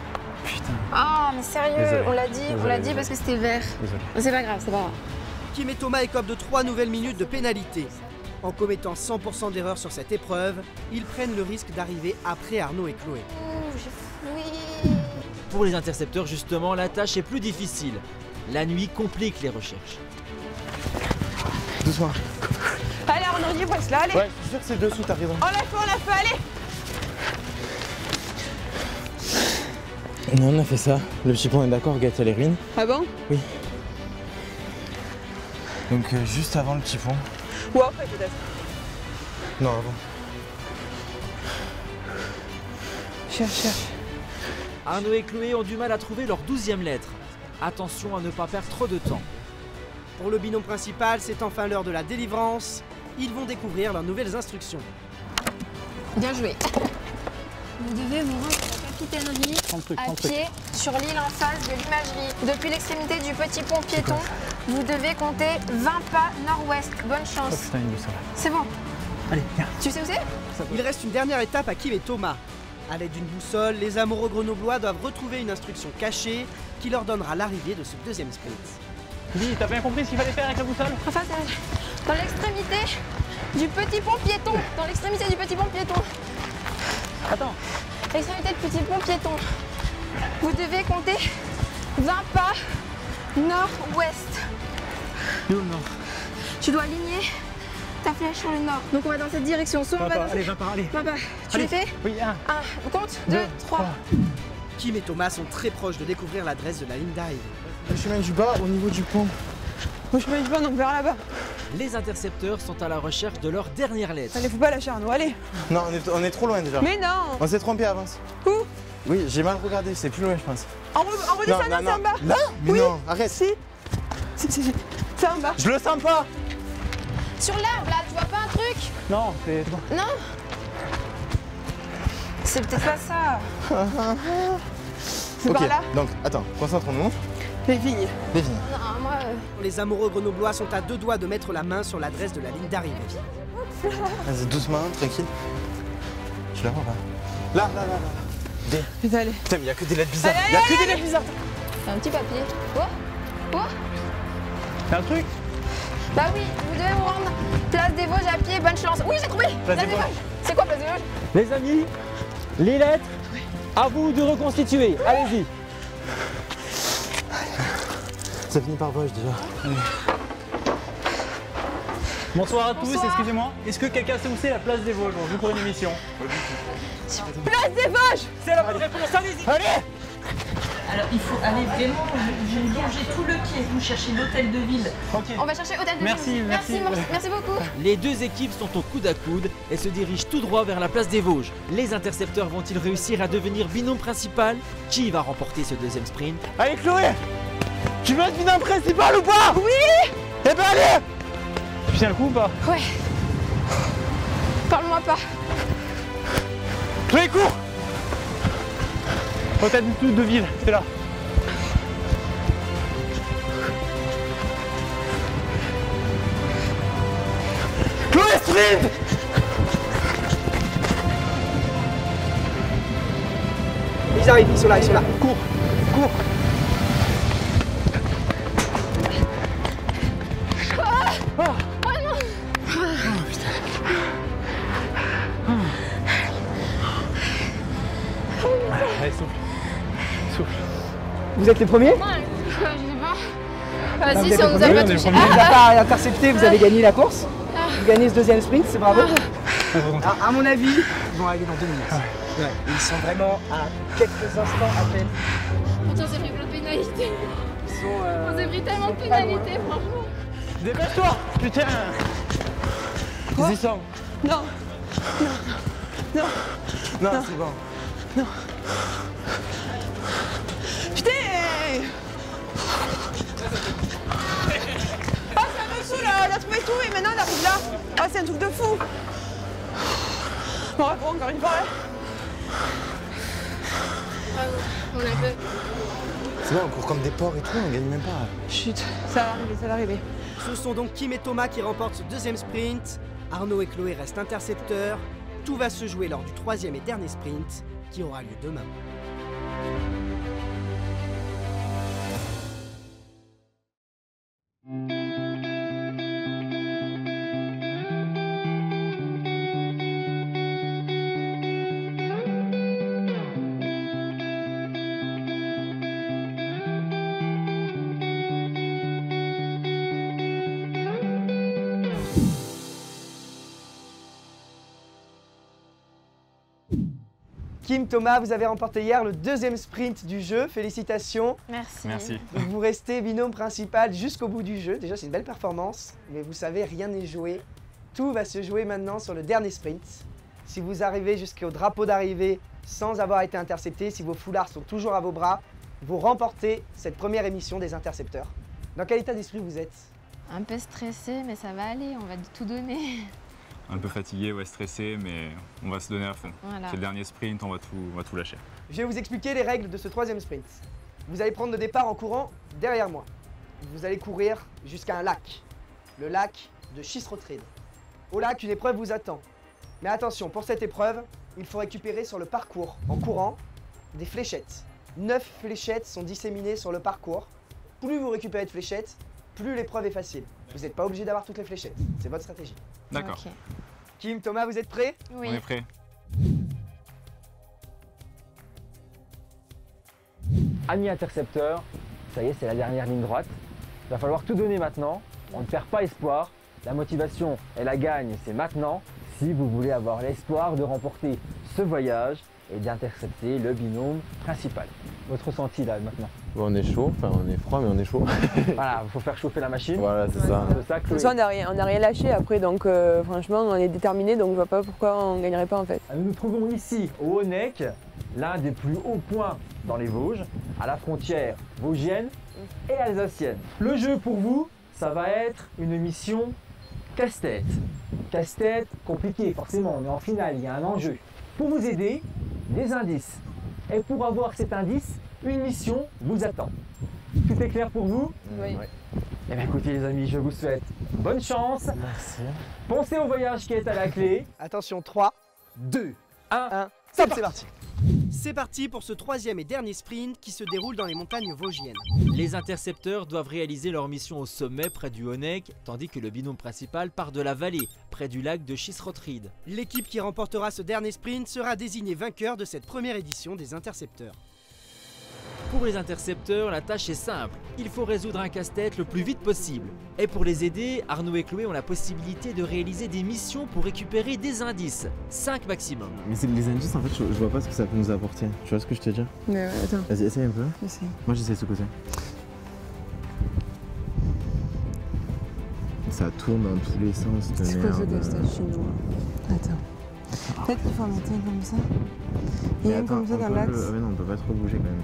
Putain. Ah, mais sérieux, Désolé. on l'a Désolé. dit parce que c'était vert. Désolé. C'est pas grave, c'est pas grave. Kim et Thomas écopent de 3 nouvelles minutes de pénalité. En commettant 100% d'erreurs sur cette épreuve, ils prennent le risque d'arriver après Arnaud et Chloé. Ouh, j'ai fouillé. Pour les intercepteurs, justement, la tâche est plus difficile. La nuit complique les recherches. Doucement. Allez, on y est presque là, allez. Ouais, je suis sûr que c'est dessous, t'as raison. On l'a fait, allez. Non, on a fait ça. Le petit pont est d'accord, Gâte les ruines. Ah bon? Oui. Donc, juste avant le petit pont. Ou après peut-être. Non, avant. Cherche. Arnaud et Chloé ont du mal à trouver leur 12e lettre. Attention à ne pas perdre trop de temps. Pour le binôme principal, c'est enfin l'heure de la délivrance. Ils vont découvrir leurs nouvelles instructions. Bien joué. Vous devez vous rendre à la capitainerie à pied sur l'île en face de l'imagerie. Depuis l'extrémité du petit pont piéton, vous devez compter 20 pas nord-ouest. Bonne chance. Putain, une boussole. C'est bon. Allez, viens. Tu sais où c'est? Il reste une dernière étape à Kim et Thomas. À l'aide d'une boussole, les amoureux grenoblois doivent retrouver une instruction cachée qui leur donnera l'arrivée de ce deuxième sprint. Dis, t'as bien compris ce qu'il fallait faire avec la boussole? Enfin, Dans l'extrémité du petit pont piéton. Dans l'extrémité du petit pont piéton. Attends. L'extrémité du petit pont piéton. Vous devez compter 20 pas nord-ouest. Et où le nord? Tu dois aligner ta flèche sur le nord. Donc on va dans cette direction. Soit on va dans... Allez, 20 pas, allez. 20 pas. Tu les fais? Oui, 1. Compte 2, 3. Kim et Thomas sont très proches de découvrir l'adresse de la ligne d'arrivée. Le chemin du bas au niveau du pont. Moi je me dis pas, donc vers là-bas. Les intercepteurs sont à la recherche de leur dernière lettre. Allez, faut pas lâcher Arnaud, allez. Non, on est trop loin déjà. Mais non. On s'est trompé, avance. Où? Oui, j'ai mal regardé, c'est plus loin, je pense. En redescendant, c'est en bas. Là? Mais oui. non, arrête. Si. C'est en bas. Je le sens pas. Sur l'arbre là, tu vois pas un truc? Non, c'est bon. Non. C'est peut-être pas ça. C'est Ok, par là. donc attends, concentrons-nous. Les vignes. Les vignes. Non, moi. Les amoureux grenoblois sont à 2 doigts de mettre la main sur l'adresse de la ligne d'arrivée. Vas-y, doucement, tranquille. Tu la vois pas? Là. Putain, allez. Putain, mais il y a que des lettres bizarres. Allez, Il y a allez, que des allez. lettres bizarres. C'est un petit papier. T'as un truc? Bah oui, vous devez vous rendre place des Vosges à pied, bonne chance. Oui, j'ai trouvé. Place des Vosges. C'est quoi place des Vosges? Les amis, les lettres, à vous de reconstituer. Allez-y. Ça finit par Vosges déjà. Bonsoir à tous, Bonsoir. excusez-moi. Est-ce que quelqu'un sait où c'est la place des Vosges? On joue pour une émission. Place des Vosges. C'est la bonne réponse, allez-y. Allez. Alors il faut aller vraiment longer tout le quai, vous cherchez l'hôtel de ville. Tranquille. On va chercher hôtel de Merci, ville. merci. Merci beaucoup. Les deux équipes sont au coude à coude et se dirigent tout droit vers la place des Vosges. Les intercepteurs vont-ils réussir à devenir binôme principal? Qui va remporter ce deuxième sprint? Allez, Chloé. Tu veux être binôme principal ou pas? Oui. Eh ben allez. Tu tiens le coup ou pas? Ouais. Parle-moi pas. Chloé, cours. Hôtel de ville, c'est là. Chloé, sprint. Ils arrivent, ils sont là. Cours. Allez, souffle. Vous êtes les premiers? Je sais pas. vous Vas-y, êtes si on les nous premiers, a pas on est touché. les premiers. Vous n'avez pas intercepté, vous avez gagné la course. Vous gagnez ce deuxième sprint, c'est bravo. À mon avis, ils vont arriver dans 2 minutes. Ouais. Ils sont vraiment à quelques instants à peine. Putain, on s'est pris plein de pénalités. Ils sont, On s'est pris tellement de ils sont pas loin. pénalités, franchement. Dépêche-toi. Putain. Ils y sont. Non. Non, c'est bon. Putain. Ah, ça me saoule, on a trouvé tout et maintenant on arrive là. Ah, c'est un truc de fou. Bon, encore une fois. On a fait. C'est bon, on court comme des porcs et tout, on gagne même pas. Chut, ça va arriver. Ce sont donc Kim et Thomas qui remportent ce deuxième sprint. Arnaud et Chloé restent intercepteurs. Tout va se jouer lors du 3e et dernier sprint qui aura lieu demain. Kim, Thomas, vous avez remporté hier le deuxième sprint du jeu. Félicitations. Merci. Donc vous restez binôme principal jusqu'au bout du jeu. Déjà, c'est une belle performance. Mais vous savez, rien n'est joué. Tout va se jouer maintenant sur le dernier sprint. Si vous arrivez jusqu'au drapeau d'arrivée sans avoir été intercepté, si vos foulards sont toujours à vos bras, vous remportez cette première émission des intercepteurs. Dans quel état d'esprit vous êtes? Un peu stressé, mais ça va aller, on va tout donner. Un peu fatigué, ouais, stressé, mais on va se donner à fond. Voilà. C'est le dernier sprint, on va tout lâcher. Je vais vous expliquer les règles de ce troisième sprint. Vous allez prendre le départ en courant derrière moi. Vous allez courir jusqu'à un lac, le lac de Chisrotride. Au lac, une épreuve vous attend. Mais attention, pour cette épreuve, il faut récupérer sur le parcours, en courant, des fléchettes. 9 fléchettes sont disséminées sur le parcours. Plus vous récupérez de fléchettes, plus l'épreuve est facile. Vous n'êtes pas obligé d'avoir toutes les fléchettes. C'est votre stratégie. D'accord. Ok. Kim, Thomas, vous êtes prêts? Oui. On est prêt. Amis intercepteurs, ça y est, c'est la dernière ligne droite. Il va falloir tout donner maintenant. On ne perd pas espoir. La motivation et la gagne, c'est maintenant. Si vous voulez avoir l'espoir de remporter ce voyage et d'intercepter le binôme principal. Votre ressenti là maintenant? Bon, on est chaud, enfin on est froid mais on est chaud. Voilà, il faut faire chauffer la machine. Voilà, c'est ça. C'est ça, De toute Chloé. façon, on n'a rien lâché après, donc franchement, on est déterminés, donc je vois pas pourquoi on gagnerait pas en fait. Nous nous trouvons ici au Honeck, l'un des plus hauts points dans les Vosges, à la frontière vosgienne et alsacienne. Le jeu pour vous, ça va être une mission casse-tête. Casse-tête compliqué, forcément, on est en finale, il y a un enjeu. Pour vous aider, des indices. Et pour avoir cet indice, une mission vous attend. Tout est clair pour vous? Oui. Eh bien écoutez les amis, je vous souhaite bonne chance. Merci. Pensez au voyage qui est à la clé. Attention, 3, 2, 1, c'est parti. C'est parti pour ce troisième et dernier sprint qui se déroule dans les montagnes vosgiennes. Les intercepteurs doivent réaliser leur mission au sommet près du Honeck, tandis que le binôme principal part de la vallée, près du lac de Schisrotride. L'équipe qui remportera ce dernier sprint sera désignée vainqueur de cette première édition des intercepteurs. Pour les intercepteurs, la tâche est simple. Il faut résoudre un casse-tête le plus vite possible. Et pour les aider, Arnaud et Chloé ont la possibilité de réaliser des missions pour récupérer des indices. 5 maximum. Mais les indices, en fait, je vois pas ce que ça peut nous apporter. Tu vois ce que je te dis? Mais attends, Vas-y, essaye un peu. essaye. Moi, j'essaie de ce côté. Ça tourne dans tous les sens, de C'est quoi ce merde. casse-tête chinois? Attends. Peut-être qu'il faut en mettre un comme ça. Et Mais un attends, comme ça on dans peut l'axe. Ah mais non, on peut pas trop bouger quand même.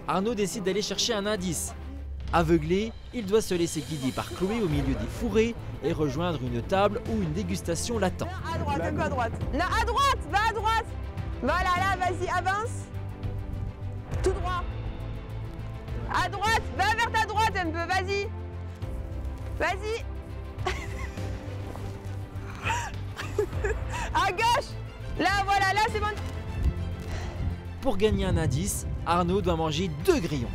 Arnaud décide d'aller chercher un indice. Aveuglé, il doit se laisser guider par Chloé au milieu des fourrés et rejoindre une table où une dégustation l'attend. À droite, un peu à droite. Non, à droite, va à droite. Voilà, là, vas-y, avance. Tout droit. À droite, va vers ta droite un peu, vas-y. Vas-y. À gauche. Là, voilà, là, c'est bon. Pour gagner un indice, Arnaud doit manger 2 grillons.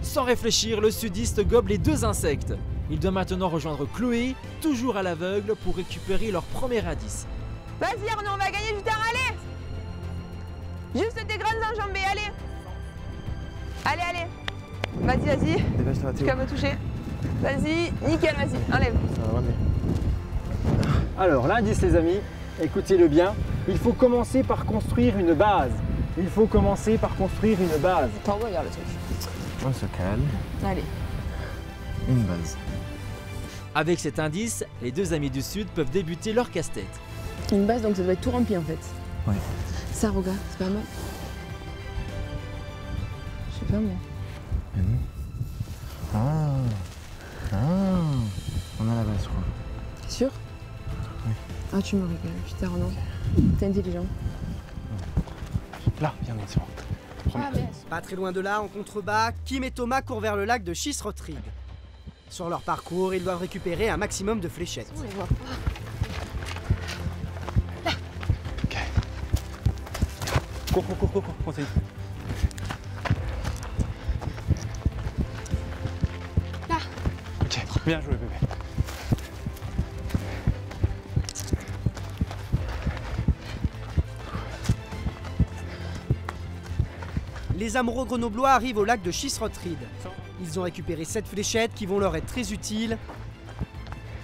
Sans réfléchir, le sudiste gobe les 2 insectes. Il doit maintenant rejoindre Chloé, toujours à l'aveugle, pour récupérer leur premier indice. Vas-y, Arnaud, on va gagner du temps, allez. Juste tes grandes enjambées, allez. Allez, allez. Vas-y, vas-y. Dépêche-toi, Théo. Jusqu'à me toucher. Vas-y, nickel, vas-y, enlève. Ça va revenir. Alors l'indice les amis, écoutez-le bien, il faut commencer par construire une base. Il faut commencer par construire une base. Attends, regarde le truc. On se calme. Allez. Une base. Avec cet indice, les 2 amis du Sud peuvent débuter leur casse-tête. Une base, donc ça doit être tout rempli en fait. Ouais. Ça, regarde, c'est pas mal. Je sais pas moi. On a la base, je crois. T'es sûr? Oui. Ah, tu me régales, putain, Arnaud. T'es intelligent. Là, viens, c'est bon. Pas très loin de là, en contrebas, Kim et Thomas courent vers le lac de Schisrotride. Sur leur parcours, ils doivent récupérer un maximum de fléchettes. On les voit pas. Cours, continue. Là. Ok, bien joué bébé. Les amoureux grenoblois arrivent au lac de Schisrotride. Ils ont récupéré 7 fléchettes qui vont leur être très utiles.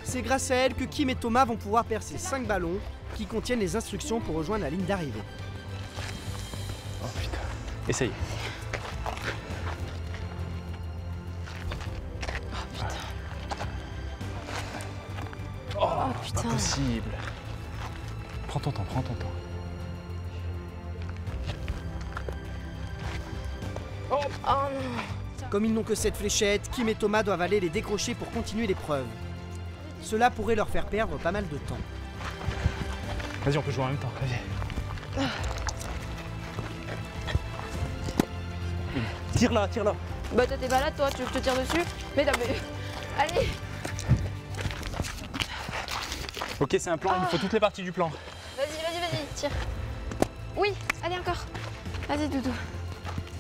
C'est grâce à elles que Kim et Thomas vont pouvoir percer 5 ballons qui contiennent les instructions pour rejoindre la ligne d'arrivée. Oh putain. Essaye. Oh putain. Impossible. Prends ton temps. Oh non. Comme ils n'ont que 7 fléchettes, Kim et Thomas doivent aller les décrocher pour continuer l'épreuve. Cela pourrait leur faire perdre pas mal de temps. Vas-y, on peut jouer en même temps. Vas-y. Tire là. Bah t'es balade toi, tu veux que je te tire dessus? Mais t'as... Allez. Ok, c'est un plan, il nous faut toutes les parties du plan. Vas-y, tire. Oui, allez encore. Vas-y, Doudou.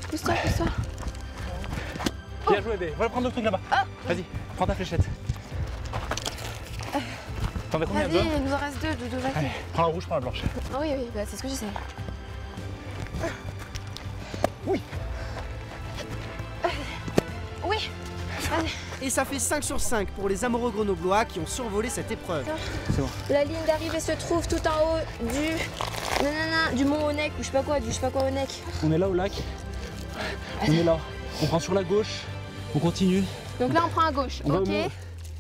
Pousse-toi, pousse-toi. Bien joué, bébé. Va prendre le truc là-bas. Vas-y, prends ta fléchette. T'en as combien de Vas-y, il nous en reste 2, Doudou, vas-y. Allez, prends la rouge, prends la blanche. Ah oui, oui, bah, c'est ce que j'essaie. Oui. Oui. Vas-y. Et ça fait 5 sur 5 pour les amoureux grenoblois qui ont survolé cette épreuve. C'est bon. La ligne d'arrivée se trouve tout en haut du mont Honeck ou je sais pas quoi, Honeck. On est là au lac. On est là. On prend sur la gauche. On continue. Donc là on prend à gauche, ok.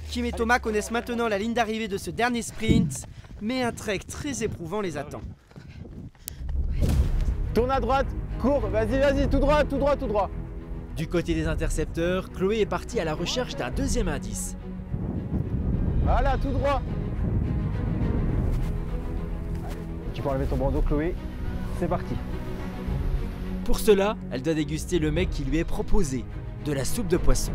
Kim et Thomas connaissent maintenant la ligne d'arrivée de ce dernier sprint, mais un trek très éprouvant les attend. Tourne à droite, cours, vas-y, tout droit, tout droit, tout droit. Du côté des intercepteurs, Chloé est partie à la recherche d'un deuxième indice. Voilà, tout droit. Tu peux enlever ton bandeau, Chloé. C'est parti. Pour cela, elle doit déguster le mec qui lui est proposé, de la soupe de poisson.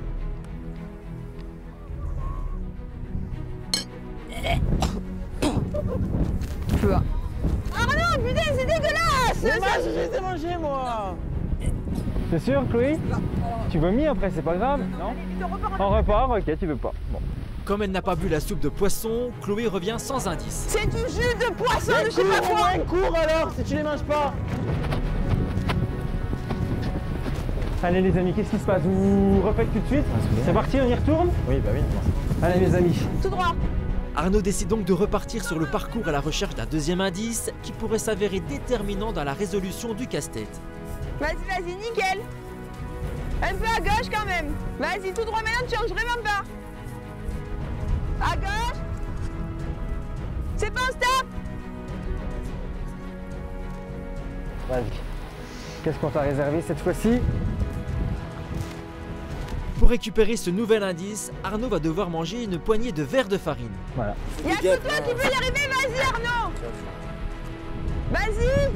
Ah non, putain, c'est dégueulasse! Mais moi, je les ai mangés, moi. T'es sûr, Chloé? Tu vomis après, c'est pas grave, non? On repart, ok, tu veux pas. Bon. Comme elle n'a pas bu la soupe de poisson, Chloé revient sans indice. C'est du jus de poisson de je sais pas quoi! Cours alors, si tu les manges pas. Allez les amis, qu'est-ce qui se passe? Vous refaites tout de suite? C'est parti, on y retourne? Oui, bah oui. Allez les amis. Tout droit. Arnaud décide donc de repartir sur le parcours à la recherche d'un deuxième indice qui pourrait s'avérer déterminant dans la résolution du casse-tête. Vas-y, nickel. Un peu à gauche quand même. Vas-y, tout droit maintenant, tu changes vraiment pas. À gauche. C'est pas un stop. Vas-y. Qu'est-ce qu'on t'a réservé cette fois-ci? Pour récupérer ce nouvel indice, Arnaud va devoir manger une poignée de verres de farine. Voilà. Il y a que toi qui peux y arriver, vas-y Arnaud. Vas-y.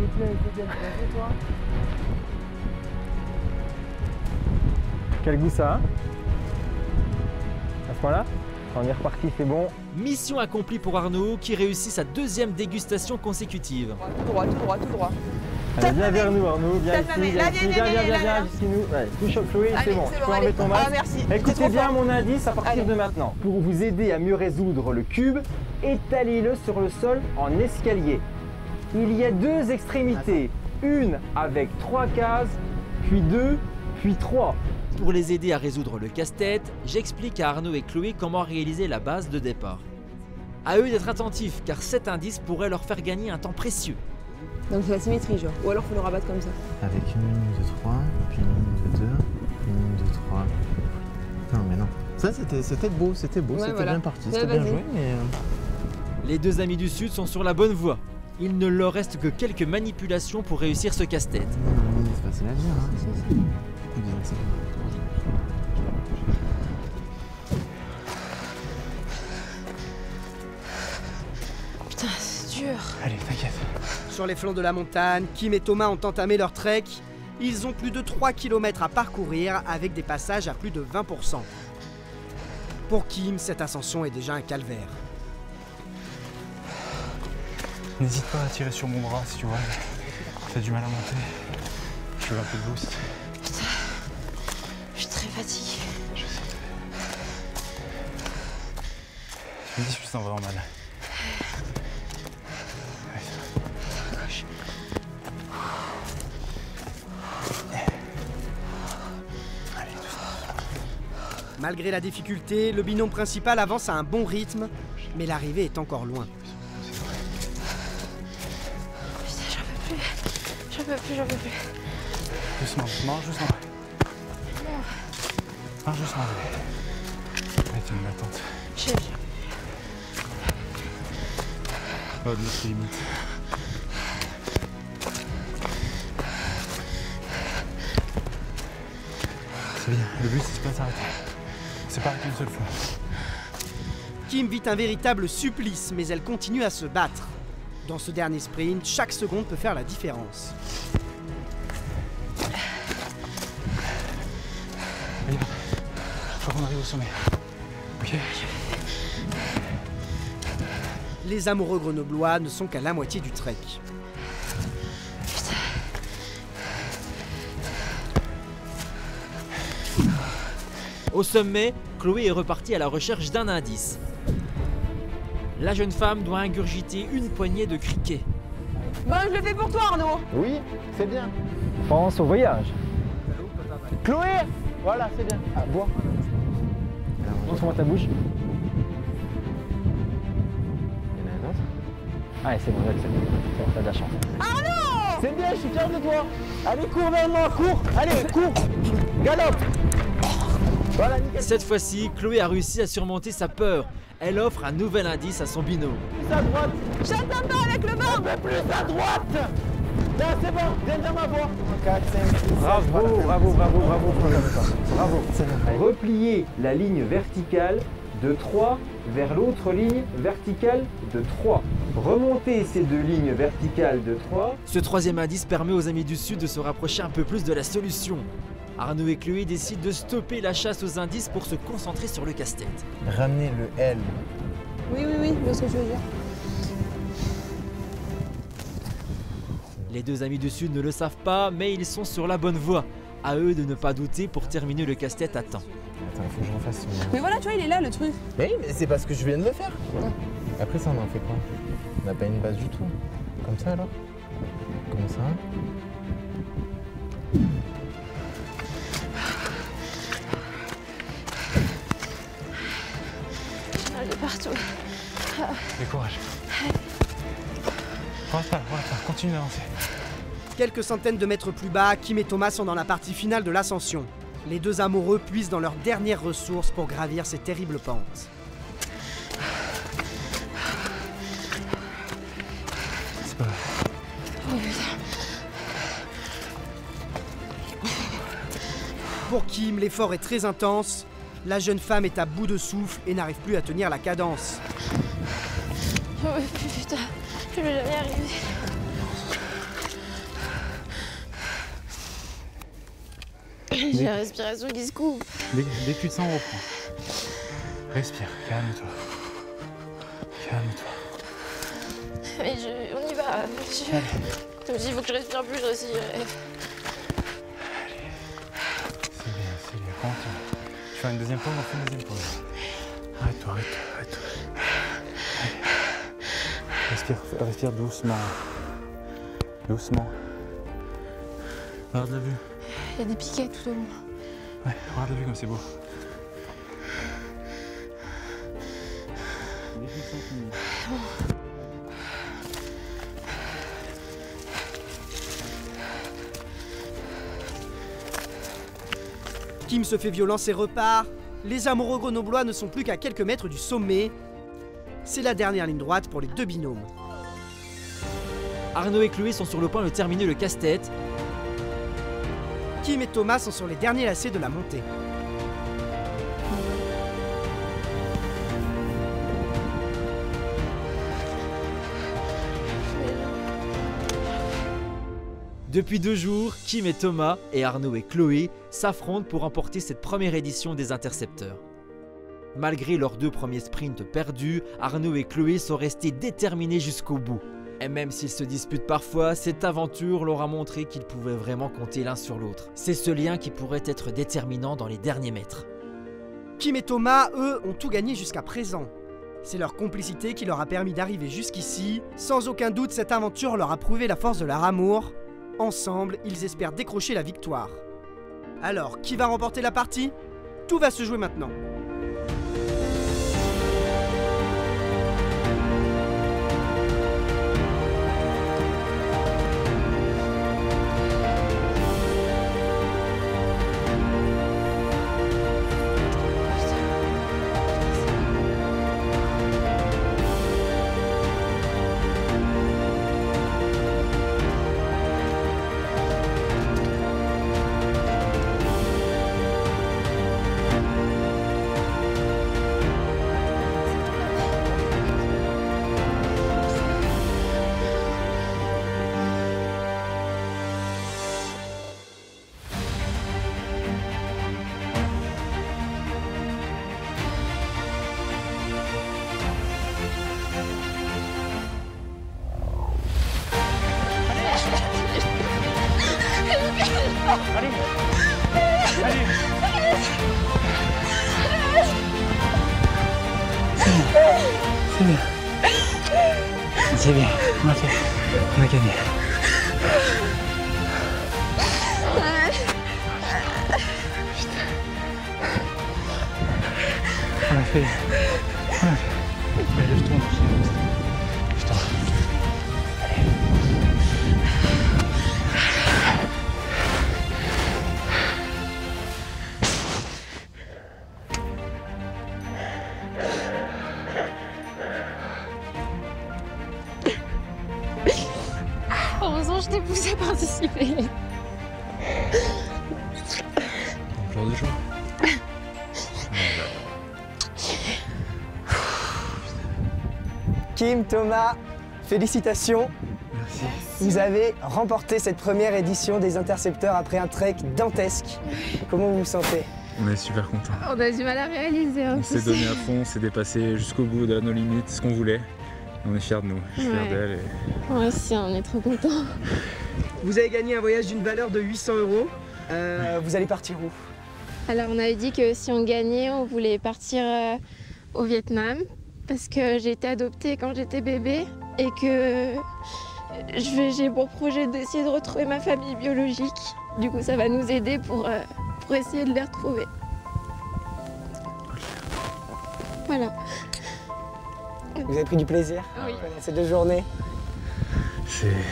Quel goût ça, hein? À ce point-là? On est reparti, c'est bon. Mission accomplie pour Arnaud qui réussit sa deuxième dégustation consécutive. Tout droit. Allez, viens vers nous Arnaud, viens ici, Viens, viens ici nous. Ouais, touche Chloé, c'est bon, tu peux enlever ton masque. Ah, merci. Écoutez bien mon indice à partir de maintenant. Pour vous aider à mieux résoudre le cube, étalez-le sur le sol en escalier. Il y a 2 extrémités, une avec 3 cases, puis 2, puis 3. Pour les aider à résoudre le casse-tête, j'explique à Arnaud et Chloé comment réaliser la base de départ. À eux d'être attentifs car cet indice pourrait leur faire gagner un temps précieux. Donc c'est la symétrie genre, ou alors faut le rabattre comme ça. Avec une ligne de 3, puis une ligne de 2, une ligne de 3. Non mais non. Ça c'était beau, ouais, c'était voilà. bien parti, c'était bien joué mais... Les deux amis du Sud sont sur la bonne voie. Il ne leur reste que quelques manipulations pour réussir ce casse-tête. C'est facile à dire, hein. Putain, c'est dur. Allez, t'inquiète. Sur les flancs de la montagne, Kim et Thomas ont entamé leur trek. Ils ont plus de 3 km à parcourir avec des passages à plus de 20%. Pour Kim, cette ascension est déjà un calvaire. N'hésite pas à tirer sur mon bras si tu vois. T'as du mal à monter. Je veux un peu de boost. Putain, je suis très fatiguée. Je sais. Je me dis que je me sens vraiment mal. Malgré la difficulté, le binôme principal avance à un bon rythme, mais l'arrivée est encore loin. Putain, j'en peux plus. Doucement, mange doucement. Marche doucement, bébé. Ouais, tu me l'attentes. Oh, de notre limite. C'est bien, le but c'est pas de s'arrêter. C'est pas arrêter une seule fois. Kim vit un véritable supplice, mais elle continue à se battre. Dans ce dernier sprint, chaque seconde peut faire la différence. Regarde, je crois qu'on arrive au sommet. Ok. Les amoureux grenoblois ne sont qu'à la moitié du trek. Putain, Au sommet, Chloé est repartie à la recherche d'un indice. La jeune femme doit ingurgiter une poignée de criquets. Bon, je le fais pour toi, Arnaud. Oui, c'est bien. Pense au voyage. Chloé, voilà, c'est bien. Ah, bois. Montre-moi ta bouche. Il y en a un autre. Allez, c'est bon, j'accepte. C'est bon, t'as de la chance. Arnaud! C'est bien, je suis fier de toi. Allez, cours vers moi, cours. Allez, cours. Galope. Voilà, nickel. Cette fois-ci, Chloé a réussi à surmonter sa peur. Elle offre un nouvel indice à son binôme. Plus à droite. J'attends pas avec le vent. Mais plus à droite. Là, c'est bon, viens dans ma voie. 4, 5, 6, bravo. Repliez la ligne verticale de 3 vers l'autre ligne verticale de 3. Remontez ces deux lignes verticales de 3. Ce troisième indice permet aux amis du Sud de se rapprocher un peu plus de la solution. Arnaud et Chloé décident de stopper la chasse aux indices pour se concentrer sur le casse-tête. Ramenez le L. Oui, je vois ce que je veux dire. Les deux amis du Sud ne le savent pas, mais ils sont sur la bonne voie. À eux de ne pas douter pour terminer le casse-tête à temps. Attends, il faut que je refasse son... Mais voilà, tu vois, il est là le truc. Mais c'est parce que je viens de le faire. Après ça, on en fait quoi? On n'a pas une base du tout. Comme ça alors? Comme ça? Elle est partout. Et courage. Voilà, continue d'avancer. Quelques centaines de mètres plus bas, Kim et Thomas sont dans la partie finale de l'ascension. Les deux amoureux puisent dans leurs dernières ressources pour gravir ces terribles pentes. C'est pas grave. Oh putain. Pour Kim, l'effort est très intense. La jeune femme est à bout de souffle et n'arrive plus à tenir la cadence. Oh putain, je vais jamais y arriver. J'ai la respiration qui se coupe. Dès que tu te sens, on reprend. Respire, calme-toi. Calme-toi. Mais on y va. Je me dis, il faut que je respire plus, je respirerai. C'est bien, continue. Tu fais une deuxième pause, on fait une deuxième pause. Arrête-toi. Allez. Respire doucement. Regarde la vue. Il y a des piquets tout au long. Ouais, regarde la vue comme c'est beau. Kim se fait violence et repart. Les amoureux grenoblois ne sont plus qu'à quelques mètres du sommet. C'est la dernière ligne droite pour les deux binômes. Arnaud et Chloé sont sur le point de terminer le casse-tête. Kim et Thomas sont sur les derniers lacets de la montée. Depuis 2 jours, Kim et Thomas et Arnaud et Chloé s'affrontent pour remporter cette première édition des Intercepteurs. Malgré leurs 2 premiers sprints perdus, Arnaud et Chloé sont restés déterminés jusqu'au bout. Et même s'ils se disputent parfois, cette aventure leur a montré qu'ils pouvaient vraiment compter l'un sur l'autre. C'est ce lien qui pourrait être déterminant dans les derniers mètres. Kim et Thomas, eux, ont tout gagné jusqu'à présent. C'est leur complicité qui leur a permis d'arriver jusqu'ici. Sans aucun doute, cette aventure leur a prouvé la force de leur amour. Ensemble, ils espèrent décrocher la victoire. Alors, qui va remporter la partie? Tout va se jouer maintenant. C'est bien. C'est bien. On a fait. On a gagné. On a fait. On a fait. Allez, je tourne. Je tourne. Heureusement, je t'ai poussé à participer. On pleure de joie. Kim, Thomas, félicitations. Merci. Vous avez remporté cette première édition des Intercepteurs après un trek dantesque. Comment vous vous sentez? On est super contents. On a du mal à réaliser. On s'est donné à fond, on s'est dépassé jusqu'au bout de nos limites, ce qu'on voulait. On est fiers de nous, je suis fier d'elle. Moi aussi, on est trop contents. Vous avez gagné un voyage d'une valeur de 800 €. Vous allez partir où? Alors, on avait dit que si on gagnait, on voulait partir au Vietnam parce que j'ai été adoptée quand j'étais bébé et que j'ai pour projet d'essayer de retrouver ma famille biologique. Du coup, ça va nous aider pour essayer de les retrouver. Voilà. Vous avez pris du plaisir Oui. Ces 2 journées?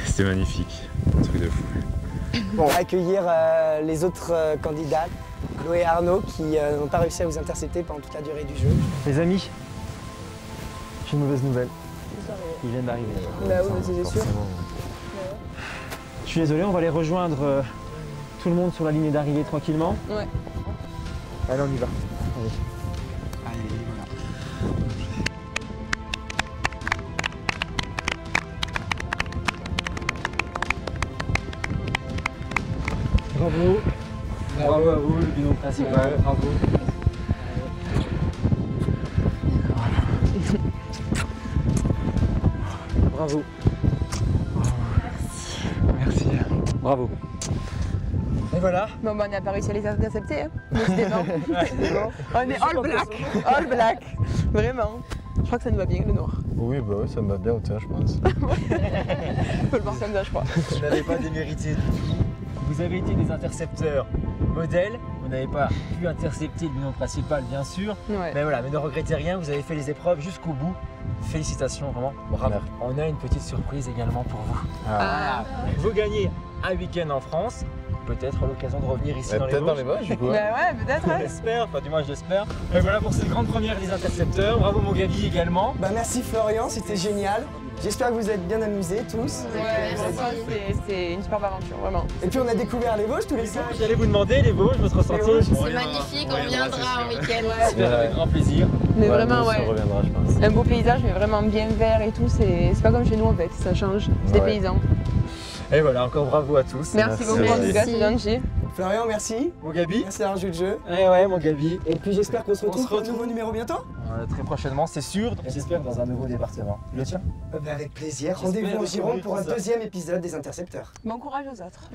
C'était magnifique, un truc de fou. Bon, on va accueillir les autres candidats, Chloé et Arnaud, qui n'ont pas réussi à vous intercepter pendant toute la durée du jeu. Les amis, j'ai une mauvaise nouvelle. Ils viennent d'arriver. Bah oui, c'est sûr. Je suis désolé, on va les rejoindre tout le monde sur la ligne d'arrivée tranquillement. Ouais. Allez, on y va. Allez. Allez, voilà. Bravo. Bravo à vous, le binôme principal. Bravo. Bravo. Merci. Bravo. Et voilà. Bon, bah, on n'a pas réussi à les intercepter, hein. Décidément. On est all black. All black. Vraiment. Je crois que ça nous va bien, le noir. Oui, bah oui, ça me va bien au tien, je pense. On peut le voir comme ça, je crois. Vous n'avez pas démérité du tout. Vous avez été des intercepteurs modèles. Vous n'avez pas pu intercepter le binôme principal, bien sûr. Ouais. Mais voilà, mais ne regrettez rien, vous avez fait les épreuves jusqu'au bout. Félicitations, vraiment, bravo. On a une petite surprise également pour vous. Ah. Vous gagnez un week-end en France. Peut-être à l'occasion de revenir ici dans les Vosges. Peut-être dans les Vosges, du coup. Bah ouais, peut-être. Je l'espère, enfin du moins je l'espère. Et voilà pour cette grande première des intercepteurs. Bravo mon Gabi également. Bah merci Florian, c'était génial. J'espère que vous êtes bien amusés tous. Ouais, c'est une superbe aventure, vraiment. Et puis on a découvert les Vosges tous les 5. J'allais vous demander les Vosges, votre ressenti. C'est magnifique, on viendra en week-end. Super, avec grand plaisir. Mais vraiment, Ça ouais. reviendra, je pense. Un beau paysage, mais vraiment bien vert et tout. C'est pas comme chez nous en fait, ça change. C'est des paysans. Et voilà, encore bravo à tous. Merci beaucoup en tout cas, c'est gentil. Florian, merci. Mon Gabi. Merci d'avoir joué le jeu. Eh ouais, mon Gabi. Et puis j'espère qu'on se retrouve pour un nouveau numéro bientôt. Très prochainement, c'est sûr. J'espère dans un nouveau département. Le tien. Avec plaisir. Rendez-vous en Gironde pour un 2e épisode des Intercepteurs. Bon courage aux autres.